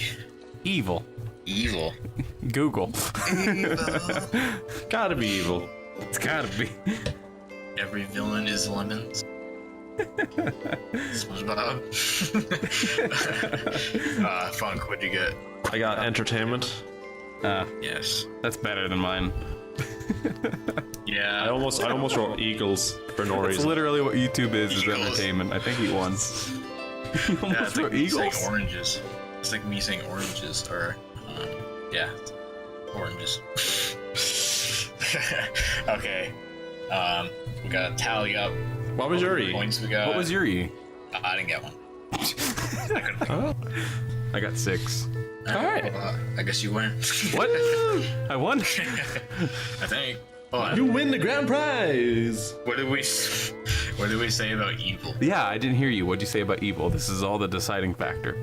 Evil. Evil. Google. Gotta be evil. It's gotta be. Every villain is lemons. SpongeBob. Funk, what'd you get? I got entertainment. Yes. That's better than mine. Yeah. I almost wrote Eagles for no That's reason. literally what YouTube is Eagles. entertainment. I think he won. You Yeah, almost it's like wrote me saying Eagles? oranges. It's like me saying oranges, or yeah, oranges. Okay. We gotta tally up. What was your the E? points we got. What was your E? I didn't get one. I couldn't pick one. I got 6. Alright. Well, I guess you win. What? I won? I think. Hold on. You win the grand prize. What did we say about evil? Yeah, I didn't hear you. What'd you say about evil? This is all the deciding factor.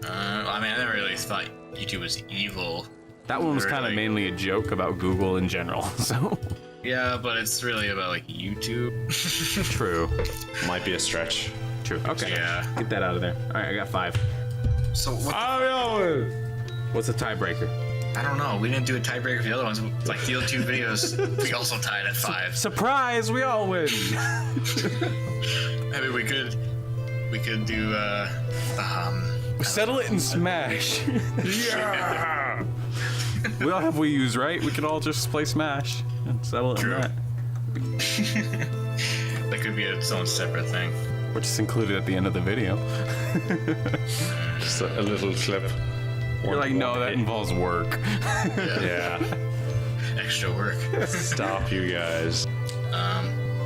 I mean, I never really thought YouTube was evil. That one was kind of Like- mainly a joke about Google in general, so. Yeah, but it's really about like YouTube. True. Might be a stretch. True. Okay. Yeah. Get that out of there. Alright, I got 5. So what? What's the tiebreaker? I don't know. We didn't do a tiebreaker for the other ones. Like the other 2 videos, we also tied at 5. Surprise! We all win! Maybe we could do Settle it in Smash. Yeah! We all have Wii U's, right? We could all just play Smash and settle it True. in that. that could be its own separate thing. Which is included at the end of the video. Just a little clip. You're like, no, that involves work. Yeah. Extra work. Stop, you guys.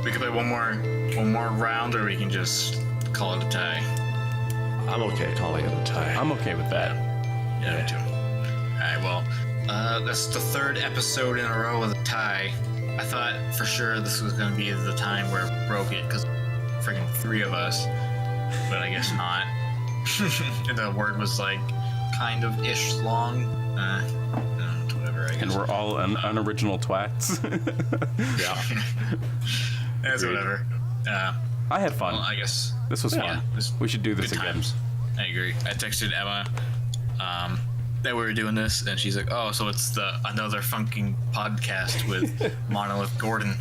We could play one more round, or we can just call it a tie. I'm okay calling it a tie. I'm okay with that. Yeah, me too. Alright, well, that's the 3rd episode in a row with a tie. I thought for sure this was going to be the time where we broke it, because freaking 3 of us, but I guess not. And the word was like kind of ish long. Whatever, I guess. And we're all unoriginal twats. Yeah. That's whatever. I had fun. Well, I guess. This was Yeah, fun. this- We should do this Good again. times. I agree. I texted Emma that we were doing this, and she's like, "Oh, so it's another funking podcast with Monolith Gordon."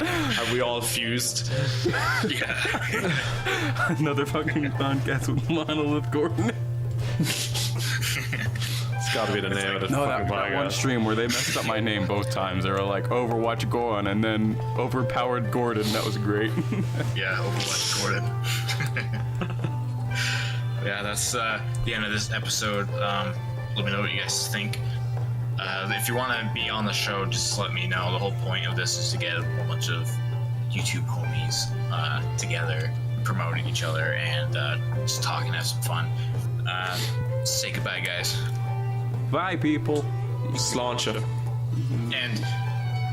Are we all fused? Yeah. Another fucking podcast with Monolith Gordon. It's got to be the name of the No, fucking that one podcast. stream where they messed up my name both times. They were like, Overwatch Goron, and then Overpowered Gordon. That was great. Yeah, Overwatch Gordon. Yeah, that's the end of this episode. Let me know what you guys think. If you want to be on the show, just let me know. The whole point of this is to get a whole bunch of YouTube homies together, promoting each other, and just talk and have some fun. Say goodbye, guys. Bye, people. Sláinte. And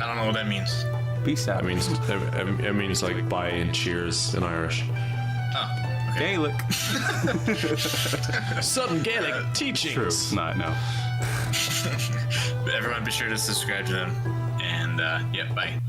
I don't know what that means. Peace out. It means like bye and cheers in Irish. Oh, okay. Gaelic. Sudden Gaelic teachings. True. Not, no. But everyone be sure to subscribe to them. And yeah, bye.